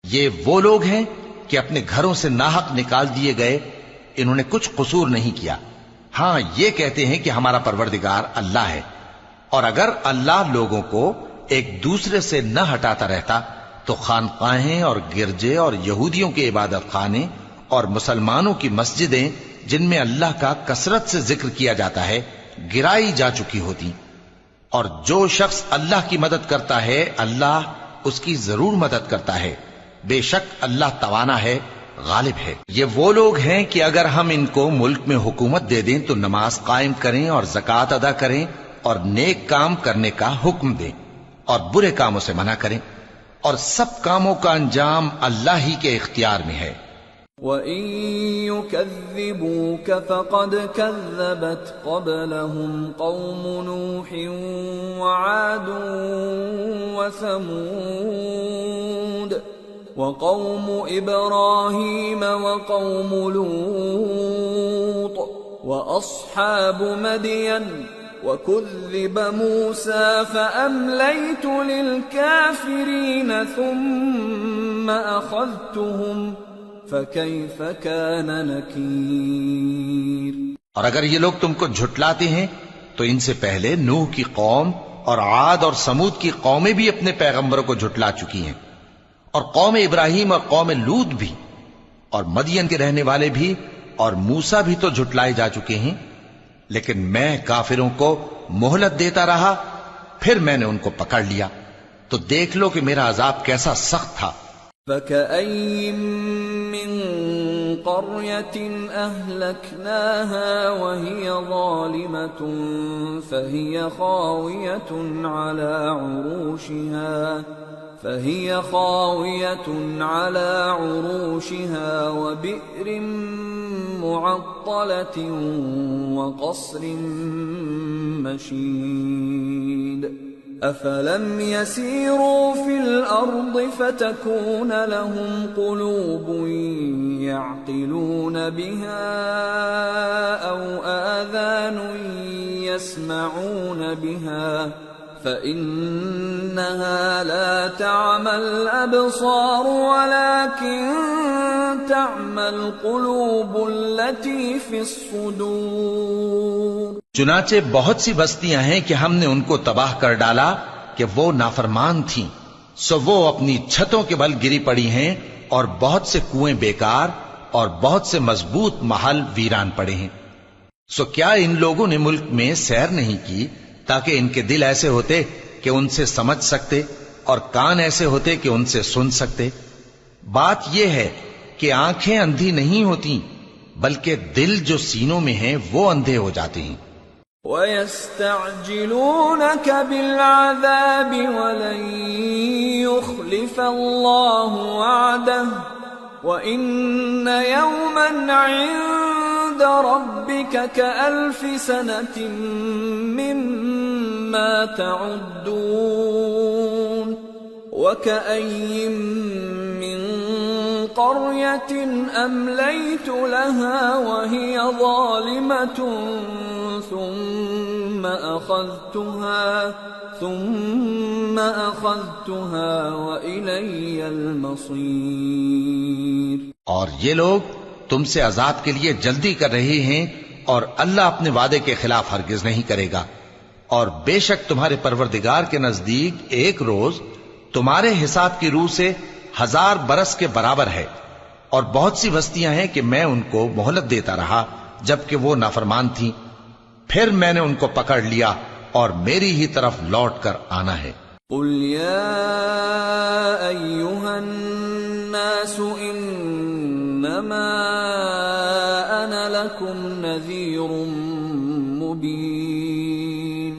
یہ وہ لوگ ہیں کہ اپنے گھروں سے ناحق نکال دیے گئے، انہوں نے کچھ قصور نہیں کیا، ہاں یہ کہتے ہیں کہ ہمارا پروردگار اللہ ہے۔ اور اگر اللہ لوگوں کو ایک دوسرے سے نہ ہٹاتا رہتا تو خانقاہیں اور گرجے اور یہودیوں کے عبادت خانے اور مسلمانوں کی مسجدیں جن میں اللہ کا کثرت سے ذکر کیا جاتا ہے گرائی جا چکی ہوتی۔ اور جو شخص اللہ کی مدد کرتا ہے اللہ اس کی ضرور مدد کرتا ہے، بے شک اللہ توانا ہے، غالب ہے۔ یہ وہ لوگ ہیں کہ اگر ہم ان کو ملک میں حکومت دے دیں تو نماز قائم کریں اور زکوٰۃ ادا کریں اور نیک کام کرنے کا حکم دیں اور برے کاموں سے منع کریں، اور سب کاموں کا انجام اللہ ہی کے اختیار میں ہے۔ وَإِن يُكَذِّبُوكَ فَقَدْ كَذَّبَتْ قَبْلَهُمْ قَوْمُ نُوحٍ وَعَادٌ وَثَمُودُ وَقَوْمُ إِبْرَاهِيمَ وَقَوْمُ لُوطٍ وَأَصْحَابُ مَدْيَنَ وَكُذِّبَ مُوسَى فَأَمْلَيْتُ لِلْكَافِرِينَ ثُمَّ أَخَذْتُهُمْ فَكَيْفَ كَانَ نَكِيرِ۔ اور اگر یہ لوگ تم کو جھٹلاتے ہیں تو ان سے پہلے نوح کی قوم اور عاد اور سمود کی قومیں بھی اپنے پیغمبروں کو جھٹلا چکی ہیں، اور قوم ابراہیم اور قوم لوط بھی، اور مدین کے رہنے والے بھی، اور موسیٰ بھی تو جھٹلائے جا چکے ہیں، لیکن میں کافروں کو مہلت دیتا رہا، پھر میں نے ان کو پکڑ لیا، تو دیکھ لو کہ میرا عذاب کیسا سخت تھا۔ فَكَأَيٍّ مِّن قَرْيَةٍ أَهْلَكْنَاهَا وَهِيَ ظَالِمَةٌ فَهِيَ خَاوِيَةٌ عَلَى عُرُوشِهَا وَبِئْرٍ مُّعَطَّلَةٍ وَقَصْرٍ مَّشِيدٍ أَفَلَمْ يَسِيرُوا فِي الْأَرْضِ فَتَكُونَ لَهُمْ قُلُوبٌ يَعْقِلُونَ بِهَا أَوْ آذَانٌ يَسْمَعُونَ بِهَا فَإِنَّهَا لَا تَعْمَى الْأَبْصَارُ وَلَكِن تَعْمَى الْقُلُوبُ الَّتِي فِي الصُّدُورِ۔ چنانچہ بہت سی بستیاں ہیں کہ ہم نے ان کو تباہ کر ڈالا کہ وہ نافرمان تھیں، سو وہ اپنی چھتوں کے بل گری پڑی ہیں، اور بہت سے کنویں بیکار اور بہت سے مضبوط محل ویران پڑے ہیں۔ سو کیا ان لوگوں نے ملک میں سیر نہیں کی تاکہ ان کے دل ایسے ہوتے کہ ان سے سمجھ سکتے اور کان ایسے ہوتے کہ ان سے سن سکتے؟ بات یہ ہے کہ آنکھیں اندھی نہیں ہوتی، بلکہ دل جو سینوں میں ہیں وہ اندھے ہو جاتے ہیں۔ وَيَسْتَعْجِلُونَكَ بِالْعَذَابِ وَلَن يُخْلِفَ اللَّهُ وَعْدَهُ وَإِنَّ يَوْمًا عِندَ رَبِّكَ كَأَلْفِ سَنَةٍ مِّمَّا تَعُدُّونَ وَكَأَيٍّ مِّن قَرْيَةٍ أَمْلَيْتُ لَهَا وَهِيَ ظَالِمَةٌ ثُمَّ أَخَذْتُهَا وَإِلَيَّ الْمَصِيرُ۔ اور یہ لوگ تم سے عذاب کے لیے جلدی کر رہے ہیں، اور اللہ اپنے وعدے کے خلاف ہرگز نہیں کرے گا، اور بے شک تمہارے پروردگار کے نزدیک ایک روز تمہارے حساب کی روح سے 1000 برس کے برابر ہے، اور بہت سی بستیاں ہیں کہ میں ان کو مہلت دیتا رہا جبکہ وہ نافرمان تھیں، پھر میں نے ان کو پکڑ لیا اور میری ہی طرف لوٹ کر آنا ہے۔ قُلْ يَا أَيُّهَا النَّاسُ إِنَّمَا أَنَا لَكُمْ نَذِيرٌ مُّبِينٌ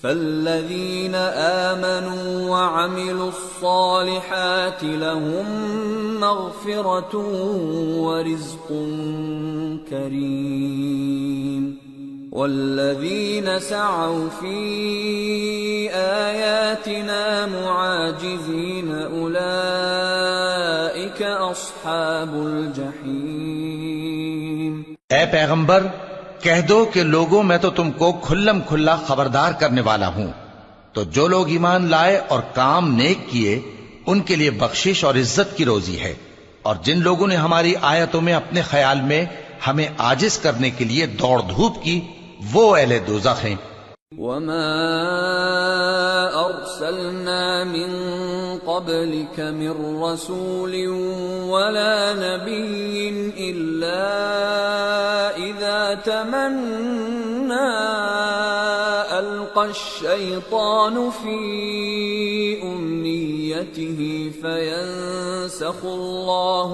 فَالَّذِينَ آمَنُوا وَعَمِلُوا الصَّالِحَاتِ لَهُم مَّغْفِرَةٌ وَرِزْقٌ كَرِيمٌ وَالَّذِينَ سَعَوْا فِي آيَاتِنَا مُعَاجِزِينَ أُولَئِكَ أَصْحَابُ الْجَحِيمِ۔ اے پیغمبر کہہ دو کہ لوگوں میں تو تم کو کھلم کھلا خبردار کرنے والا ہوں، تو جو لوگ ایمان لائے اور کام نیک کیے ان کے لیے بخشش اور عزت کی روزی ہے، اور جن لوگوں نے ہماری آیتوں میں اپنے خیال میں ہمیں عاجز کرنے کے لیے دوڑ دھوپ کی، وہ اہل دوزخ ہیں۔ وَمَا أَرْسَلْنَا مِن قَبْلِكَ مِن رَّسُولٍ وَلَا نَبِيٍّ إِلَّا إِذَا تَمَنَّى أَلْقَى الشَّيْطَانُ فِي أُمْنِيَّتِهِ فَيَنسَخُ اللَّهُ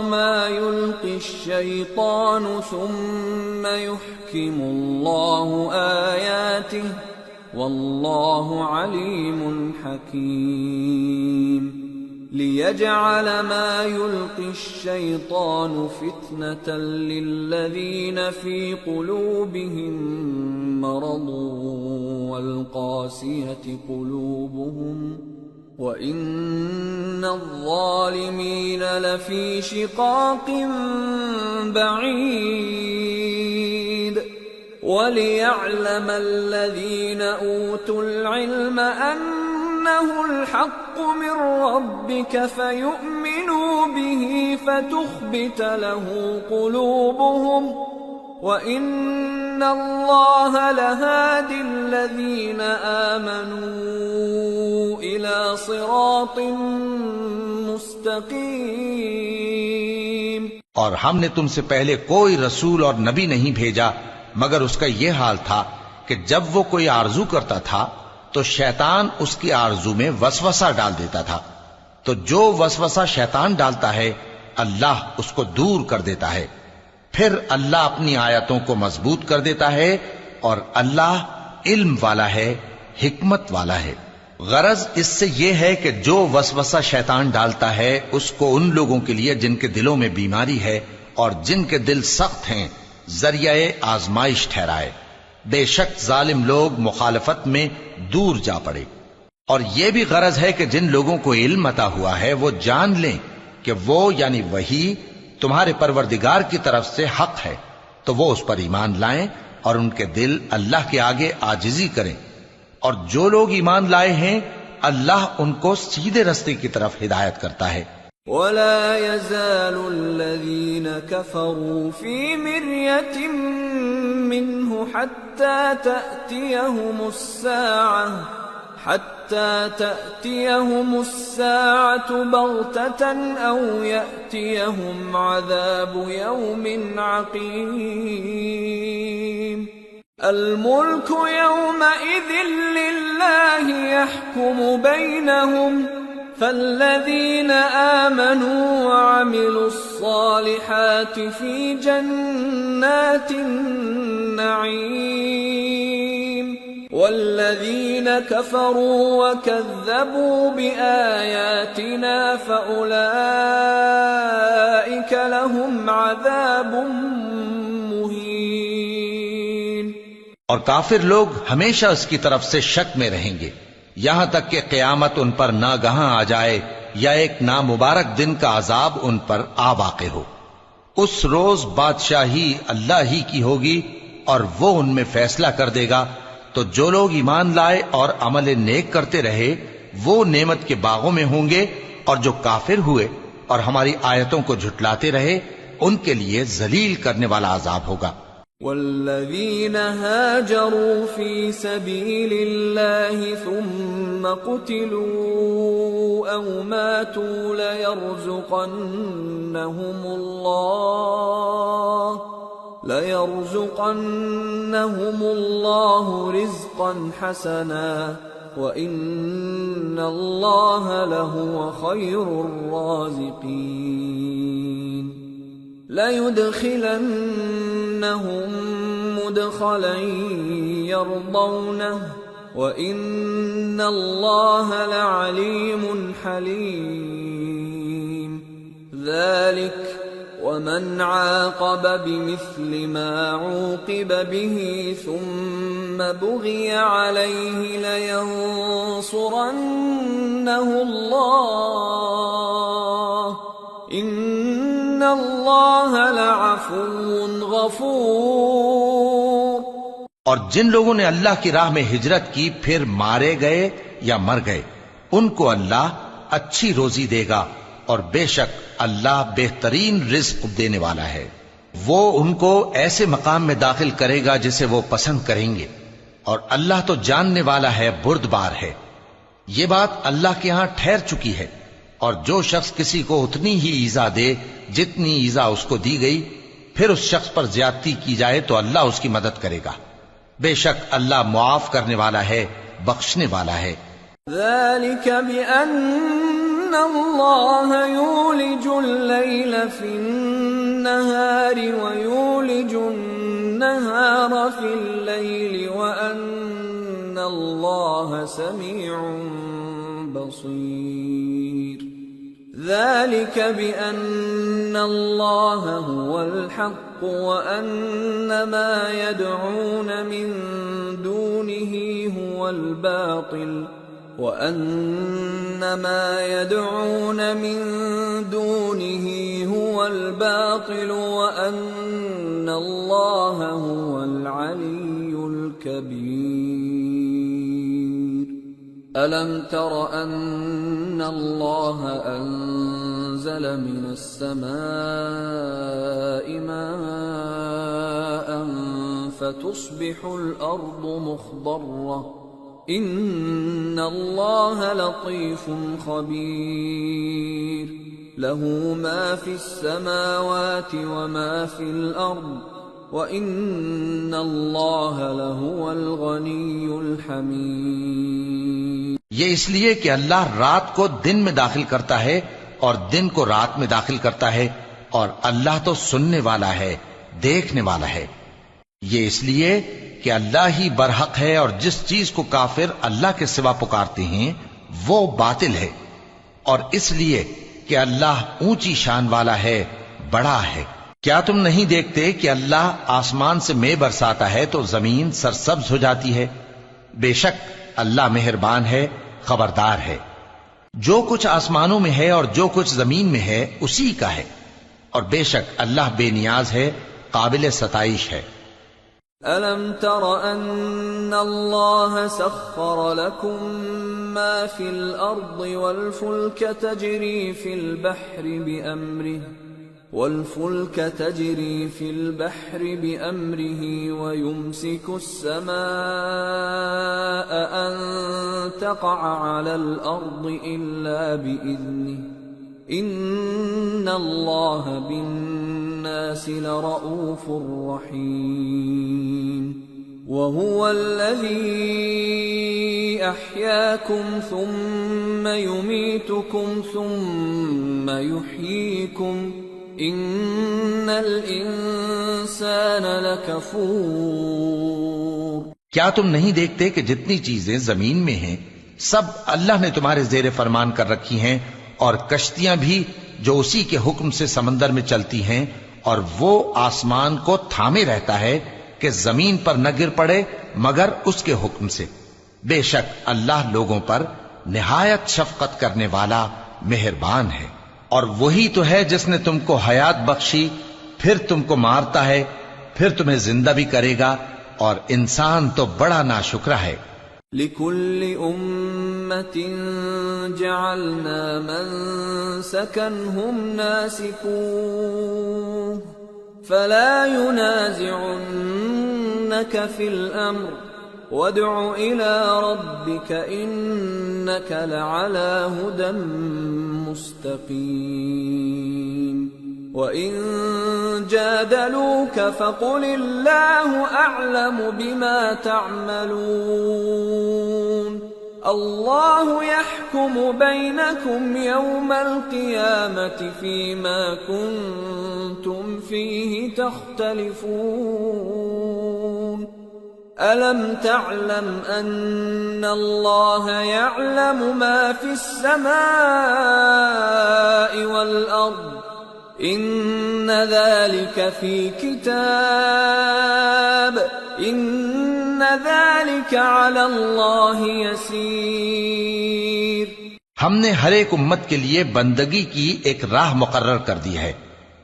مَا يُلْقِي الشَّيْطَانُ ثُمَّ يُحْكِمُ اللَّهُ آيَاتِهِ واللہ علیم حکیم ليجعل ما يلقي الشيطان فتنة للذين في قلوبهم مرض والقاسية قلوبهم وإن الظالمين لفي شقاق بعيد وليعلم الذين أوتوا العلم أنه الحق من ربك فيؤمنوا به فتخبت له قلوبهم وإن الله لهادي الذين آمنوا إلى صراط مستقيم۔ اور ہم نے تم سے پہلے کوئی رسول اور نبی نہیں بھیجا مگر اس کا یہ حال تھا کہ جب وہ کوئی آرزو کرتا تھا تو شیطان اس کی آرزو میں وسوسہ ڈال دیتا تھا، تو جو وسوسہ شیطان ڈالتا ہے اللہ اس کو دور کر دیتا ہے، پھر اللہ اپنی آیتوں کو مضبوط کر دیتا ہے، اور اللہ علم والا ہے، حکمت والا ہے۔ غرض اس سے یہ ہے کہ جو وسوسہ شیطان ڈالتا ہے اس کو ان لوگوں کے لیے جن کے دلوں میں بیماری ہے اور جن کے دل سخت ہیں ذریعہ آزمائش ٹھہرائے۔ بے شک ظالم لوگ مخالفت میں دور جا پڑے۔ اور یہ بھی غرض ہے کہ جن لوگوں کو علم عطا ہوا ہے وہ جان لیں کہ وہ یعنی وحی تمہارے پروردگار کی طرف سے حق ہے، تو وہ اس پر ایمان لائیں اور ان کے دل اللہ کے آگے عاجزی کریں، اور جو لوگ ایمان لائے ہیں اللہ ان کو سیدھے رستے کی طرف ہدایت کرتا ہے۔ ولا يزال الذين كفروا في مرية منه حتى تأتيهم الساعة بغتة أو يأتيهم عذاب يوم عقيم الملك يومئذ لله يحكم بينهم فالذين آمنوا وعملوا الصالحات في جنات النعيم والذين كفروا وكذبوا بآياتنا فأولئك لهم عذاب مهين۔ اور کافر لوگ ہمیشہ اس کی طرف سے شک میں رہیں گے یہاں تک کہ قیامت ان پر ناگہاں آ جائے یا ایک نامبارک دن کا عذاب ان پر آ واقع ہو۔ اس روز بادشاہی اللہ ہی کی ہوگی اور وہ ان میں فیصلہ کر دے گا، تو جو لوگ ایمان لائے اور عمل نیک کرتے رہے وہ نعمت کے باغوں میں ہوں گے، اور جو کافر ہوئے اور ہماری آیتوں کو جھٹلاتے رہے ان کے لیے ذلیل کرنے والا عذاب ہوگا۔ والذين هاجروا في سبيل الله ثم قتلوا أو ماتوا ليرزقنهم الله رزقا حسنا وإن الله لهو خير الرازقين ليدخلنهم مدخلا يرضونه وإن الله لعليم حليم ذلك ومن عاقب بمثل ما عوقب به ثم بغي عليه لينصرنه الله إن الله لعفو غفور۔ اور جن لوگوں نے اللہ کی راہ میں ہجرت کی پھر مارے گئے یا مر گئے ان کو اللہ اچھی روزی دے گا، اور بے شک اللہ بہترین رزق دینے والا ہے۔ وہ ان کو ایسے مقام میں داخل کرے گا جسے وہ پسند کریں گے، اور اللہ تو جاننے والا ہے، بردبار ہے۔ یہ بات اللہ کے ہاں ٹھہر چکی ہے، اور جو شخص کسی کو اتنی ہی ایذا دے جتنی ایذا اس کو دی گئی، پھر اس شخص پر زیادتی کی جائے تو اللہ اس کی مدد کرے گا۔ بے شک اللہ معاف کرنے والا ہے، بخشنے والا ہے۔ ذلك بأن الله يولج الليل في النهار ويولج النهار في الليل وأن اللہ سمیع بصیر ذلك بأن الله هو الحق وأن ما يدعون من دونه هو الباطل وأن ما يدعون من دونه هو الباطل وأن الله هو العلي الكبير ألم تر أن الله أنزل من السماء ماء فتصبح الأرض مخضرة إن الله لطيف خبير له ما في السماوات وما في الأرض وَإِنَّ اللَّهَ لَهُوَ الْغَنِيُّ الْحَمِيدُ یہ اس لیے کہ اللہ رات کو دن میں داخل کرتا ہے اور دن کو رات میں داخل کرتا ہے، اور اللہ تو سننے والا ہے، دیکھنے والا ہے۔ یہ اس لیے کہ اللہ ہی برحق ہے، اور جس چیز کو کافر اللہ کے سوا پکارتے ہیں وہ باطل ہے، اور اس لیے کہ اللہ اونچی شان والا ہے، بڑا ہے۔ کیا تم نہیں دیکھتے کہ اللہ آسمان سے مے برساتا ہے تو زمین سرسبز ہو جاتی ہے؟ بے شک اللہ مہربان ہے، خبردار ہے۔ جو کچھ آسمانوں میں ہے اور جو کچھ زمین میں ہے اسی کا ہے، اور بے شک اللہ بے نیاز ہے، قابل ستائش ہے۔ أَلَمْ تَرَ أَنَّ اللَّهَ سَخَّرَ لَكُم مَّا فِي الْأَرْضِ وَالْفُلْكَ تَجْرِي فِي الْبَحْرِ بِأَمْرِهِ وَيُمْسِكُ السَّمَاءَ أَن تَقَعَ عَلَى الْأَرْضِ إِلَّا بِإِذْنِهِ إِنَّ اللَّهَ بِالنَّاسِ لَرَءُوفٌ رَحِيمٌ وَهُوَ الَّذِي أَحْيَاكُمْ ثُمَّ يُمِيتُكُمْ ثُمَّ يُحْيِيكُمْ ان الانسان لکفور۔ کیا تم نہیں دیکھتے کہ جتنی چیزیں زمین میں ہیں سب اللہ نے تمہارے زیر فرمان کر رکھی ہیں، اور کشتیاں بھی جو اسی کے حکم سے سمندر میں چلتی ہیں، اور وہ آسمان کو تھامے رہتا ہے کہ زمین پر نہ گر پڑے مگر اس کے حکم سے۔ بے شک اللہ لوگوں پر نہایت شفقت کرنے والا مہربان ہے۔ اور وہی تو ہے جس نے تم کو حیات بخشی، پھر تم کو مارتا ہے، پھر تمہیں زندہ بھی کرے گا، اور انسان تو بڑا ناشکرا ہے۔ لِكُلِّ أُمَّةٍ جَعَلْنَا مَنسَكًا هُمْ نَاسِكُوهُ فَلَا يُنَازِعُنَّكَ فِي الْأَمْرِ وَادْعُ إِلَى رَبِّكَ إِنَّكَ لَعَلَى هُدًى مُسْتَقِيمٍ وَإِن جَادَلُوكَ فَقُلِ اللَّهُ أَعْلَمُ بِمَا تَعْمَلُونَ اللَّهُ يَحْكُمُ بَيْنَكُمْ يَوْمَ الْقِيَامَةِ فِيمَا كُنتُمْ فِيهِ تَخْتَلِفُونَ أَلَمْ تَعْلَمْ أَنَّ اللَّهَ يَعْلَمُ مَا فِي السَّمَاءِ وَالْأَرْضِ إِنَّ ذَلِكَ فِي كِتَابٍ إِنَّ ذَلِكَ عَلَى اللَّهِ يَسِيرٌ۔ ہم نے ہر ایک امت کے لیے بندگی کی ایک راہ مقرر کر دی ہے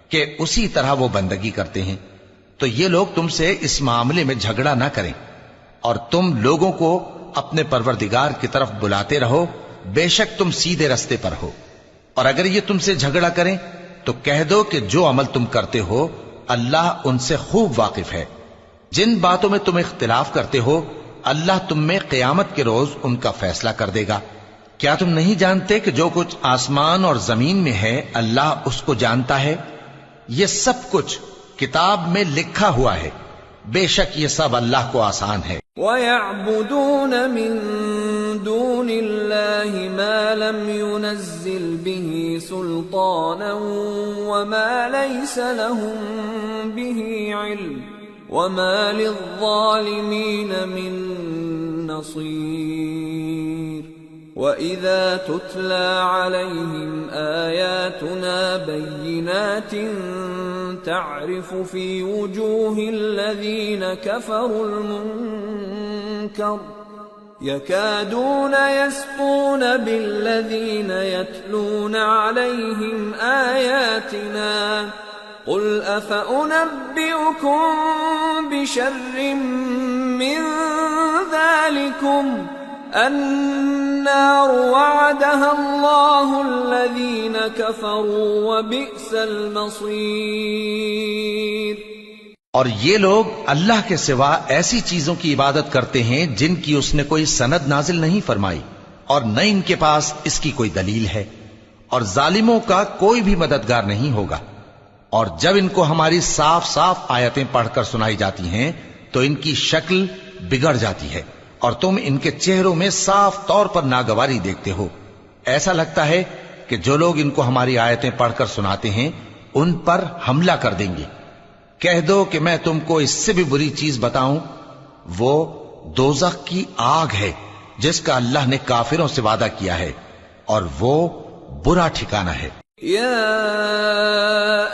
کہ اسی طرح وہ بندگی کرتے ہیں، تو یہ لوگ تم سے اس معاملے میں جھگڑا نہ کریں، اور تم لوگوں کو اپنے پروردگار کی طرف بلاتے رہو، بے شک تم سیدھے رستے پر ہو۔ اور اگر یہ تم سے جھگڑا کریں تو کہہ دو کہ جو عمل تم کرتے ہو اللہ ان سے خوب واقف ہے۔ جن باتوں میں تم اختلاف کرتے ہو اللہ تم میں قیامت کے روز ان کا فیصلہ کر دے گا۔ کیا تم نہیں جانتے کہ جو کچھ آسمان اور زمین میں ہے اللہ اس کو جانتا ہے؟ یہ سب کچھ کتاب میں لکھا ہوا ہے، بے شک یہ سب اللہ کو آسان ہے۔ وَيَعْبُدُونَ مِن دُونِ اللَّهِ مَا لَمْ يُنَزِّلْ بِهِ سُلْطَانًا وَمَا لَيْسَ لَهُم بِهِ عِلْمٌ وَمَا لِلظَّالِمِينَ مِن نصير وَإِذَا تُتْلَى عَلَيْهِمْ آيَاتُنَا بَيِّنَاتٍ تَعْرِفُ فِي وُجُوهِ الَّذِينَ كَفَرُوا الْمُنكَرَ يَكَادُونَ يَسْطُونَ بِالَّذِينَ يَتْلُونَ عَلَيْهِمْ آيَاتِنَا قُلْ أَفَأُنَبِّئُكُم بِشَرٍّ مِّن ذَلِكُمْ النار وعدها الله الذين كفروا وبئس المصير۔ اور یہ لوگ اللہ کے سوا ایسی چیزوں کی عبادت کرتے ہیں جن کی اس نے کوئی سند نازل نہیں فرمائی اور نہ ان کے پاس اس کی کوئی دلیل ہے، اور ظالموں کا کوئی بھی مددگار نہیں ہوگا۔ اور جب ان کو ہماری صاف صاف آیتیں پڑھ کر سنائی جاتی ہیں تو ان کی شکل بگڑ جاتی ہے اور تم ان کے چہروں میں صاف طور پر ناگواری دیکھتے ہو۔ ایسا لگتا ہے کہ جو لوگ ان کو ہماری آیتیں پڑھ کر سناتے ہیں ان پر حملہ کر دیں گے۔ کہہ دو کہ میں تم کو اس سے بھی بری چیز بتاؤں، وہ دوزخ کی آگ ہے جس کا اللہ نے کافروں سے وعدہ کیا ہے، اور وہ برا ٹھکانہ ہے۔ یا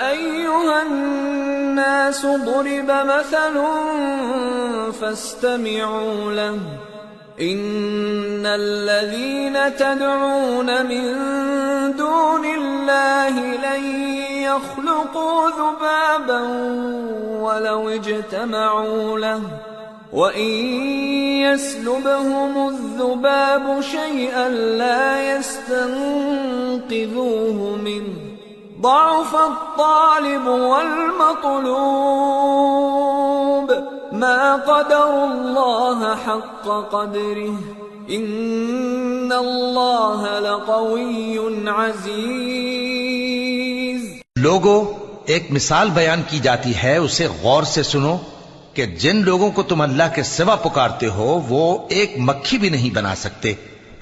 ایھا الناس ضرب مثل فاستمعوا له ان الذين تدعون من دون الله لن يخلقوا ذبابا ولو اجتمعوا له وَإِن يَسْلُبْهُمُ الذُّبَابُ شَيْئًا لَا يَسْتَنقِذُوهُ مِنْهُ ضَعُفَ الطَّالِبُ وَالْمَطْلُوبُ مَا قَدَرُوا اللَّهَ حَقَّ قَدْرِهِ إِنَّ اللَّهَ لَقَوِيٌّ عَزِيزٌ۔ لوگو، ایک مثال بیان کی جاتی ہے، اسے غور سے سنو کہ جن لوگوں کو تم اللہ کے سوا پکارتے ہو وہ ایک مکھی بھی نہیں بنا سکتے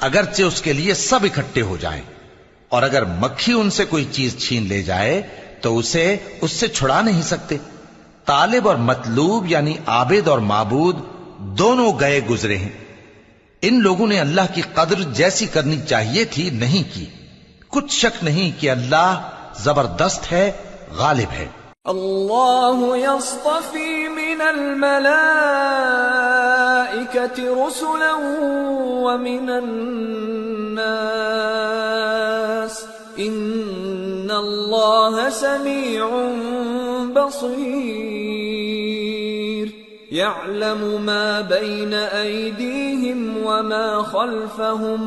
اگرچہ اس کے لیے سب اکٹھے ہو جائیں، اور اگر مکھی ان سے کوئی چیز چھین لے جائے تو اسے اس سے چھڑا نہیں سکتے۔ طالب اور مطلوب یعنی عابد اور معبود دونوں گئے گزرے ہیں۔ ان لوگوں نے اللہ کی قدر جیسی کرنی چاہیے تھی نہیں کی۔ کچھ شک نہیں کہ اللہ زبردست ہے، غالب ہے۔ اللہ یصطفی من الملائکة رسلا ومن الناس ان اللہ سمیع بصیر یعلم ما بین ایدیہم وما خلفہم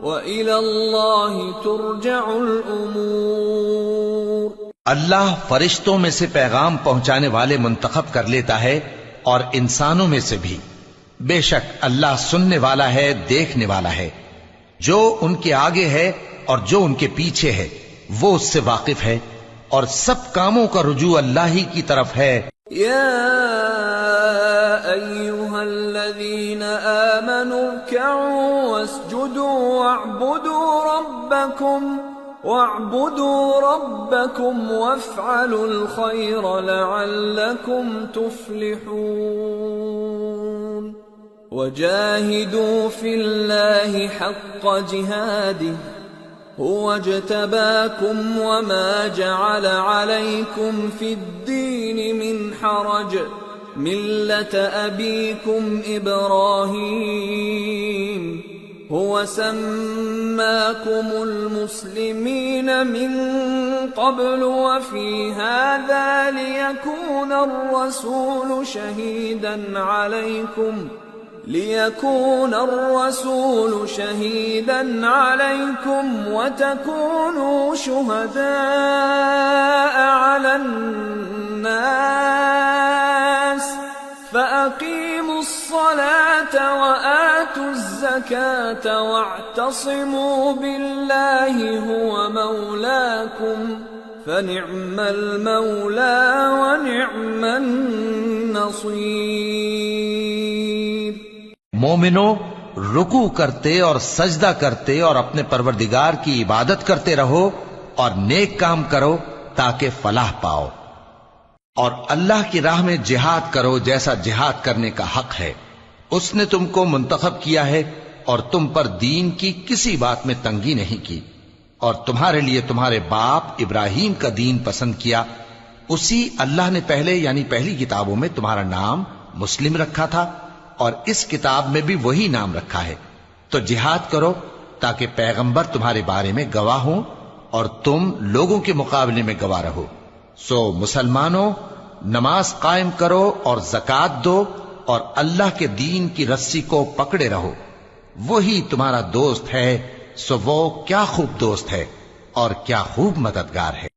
وإلی اللہ ترجع الامور۔ اللہ فرشتوں میں سے پیغام پہنچانے والے منتخب کر لیتا ہے اور انسانوں میں سے بھی۔ بے شک اللہ سننے والا ہے، دیکھنے والا ہے۔ جو ان کے آگے ہے اور جو ان کے پیچھے ہے وہ اس سے واقف ہے، اور سب کاموں کا رجوع اللہ ہی کی طرف ہے۔ یا ایھا الذین آمنوا ارکعوا واسجدوا واعبدوا ربکم وافعلوا الخیر لعلکم تفلحون وجاہدوا فی اللہ حق جہادہ هو اجتباكم وما جعل عليكم في الدين من حرج ملة أبيكم إبراهيم هو سماكم المسلمين من قبل وفي هذا ليكون الرسول شهيدا عليكم وتكونوا شهداء على الناس فأقيموا الصلاة وآتوا الزكاة واعتصموا بالله هو مولاكم فنعم المولى ونعم النصير۔ مومنو، رکوع کرتے اور سجدہ کرتے اور اپنے پروردگار کی عبادت کرتے رہو اور نیک کام کرو تاکہ فلاح پاؤ، اور اللہ کی راہ میں جہاد کرو جیسا جہاد کرنے کا حق ہے، اس نے تم کو منتخب کیا ہے اور تم پر دین کی کسی بات میں تنگی نہیں کی، اور تمہارے لیے تمہارے باپ ابراہیم کا دین پسند کیا، اسی اللہ نے پہلے یعنی پہلی کتابوں میں تمہارا نام مسلم رکھا تھا، اور اس کتاب میں بھی وہی نام رکھا ہے۔ تو جہاد کرو تاکہ پیغمبر تمہارے بارے میں گواہ ہوں اور تم لوگوں کے مقابلے میں گواہ رہو۔ سو مسلمانوں، نماز قائم کرو اور زکات دو اور اللہ کے دین کی رسی کو پکڑے رہو، وہی تمہارا دوست ہے، سو وہ کیا خوب دوست ہے اور کیا خوب مددگار ہے۔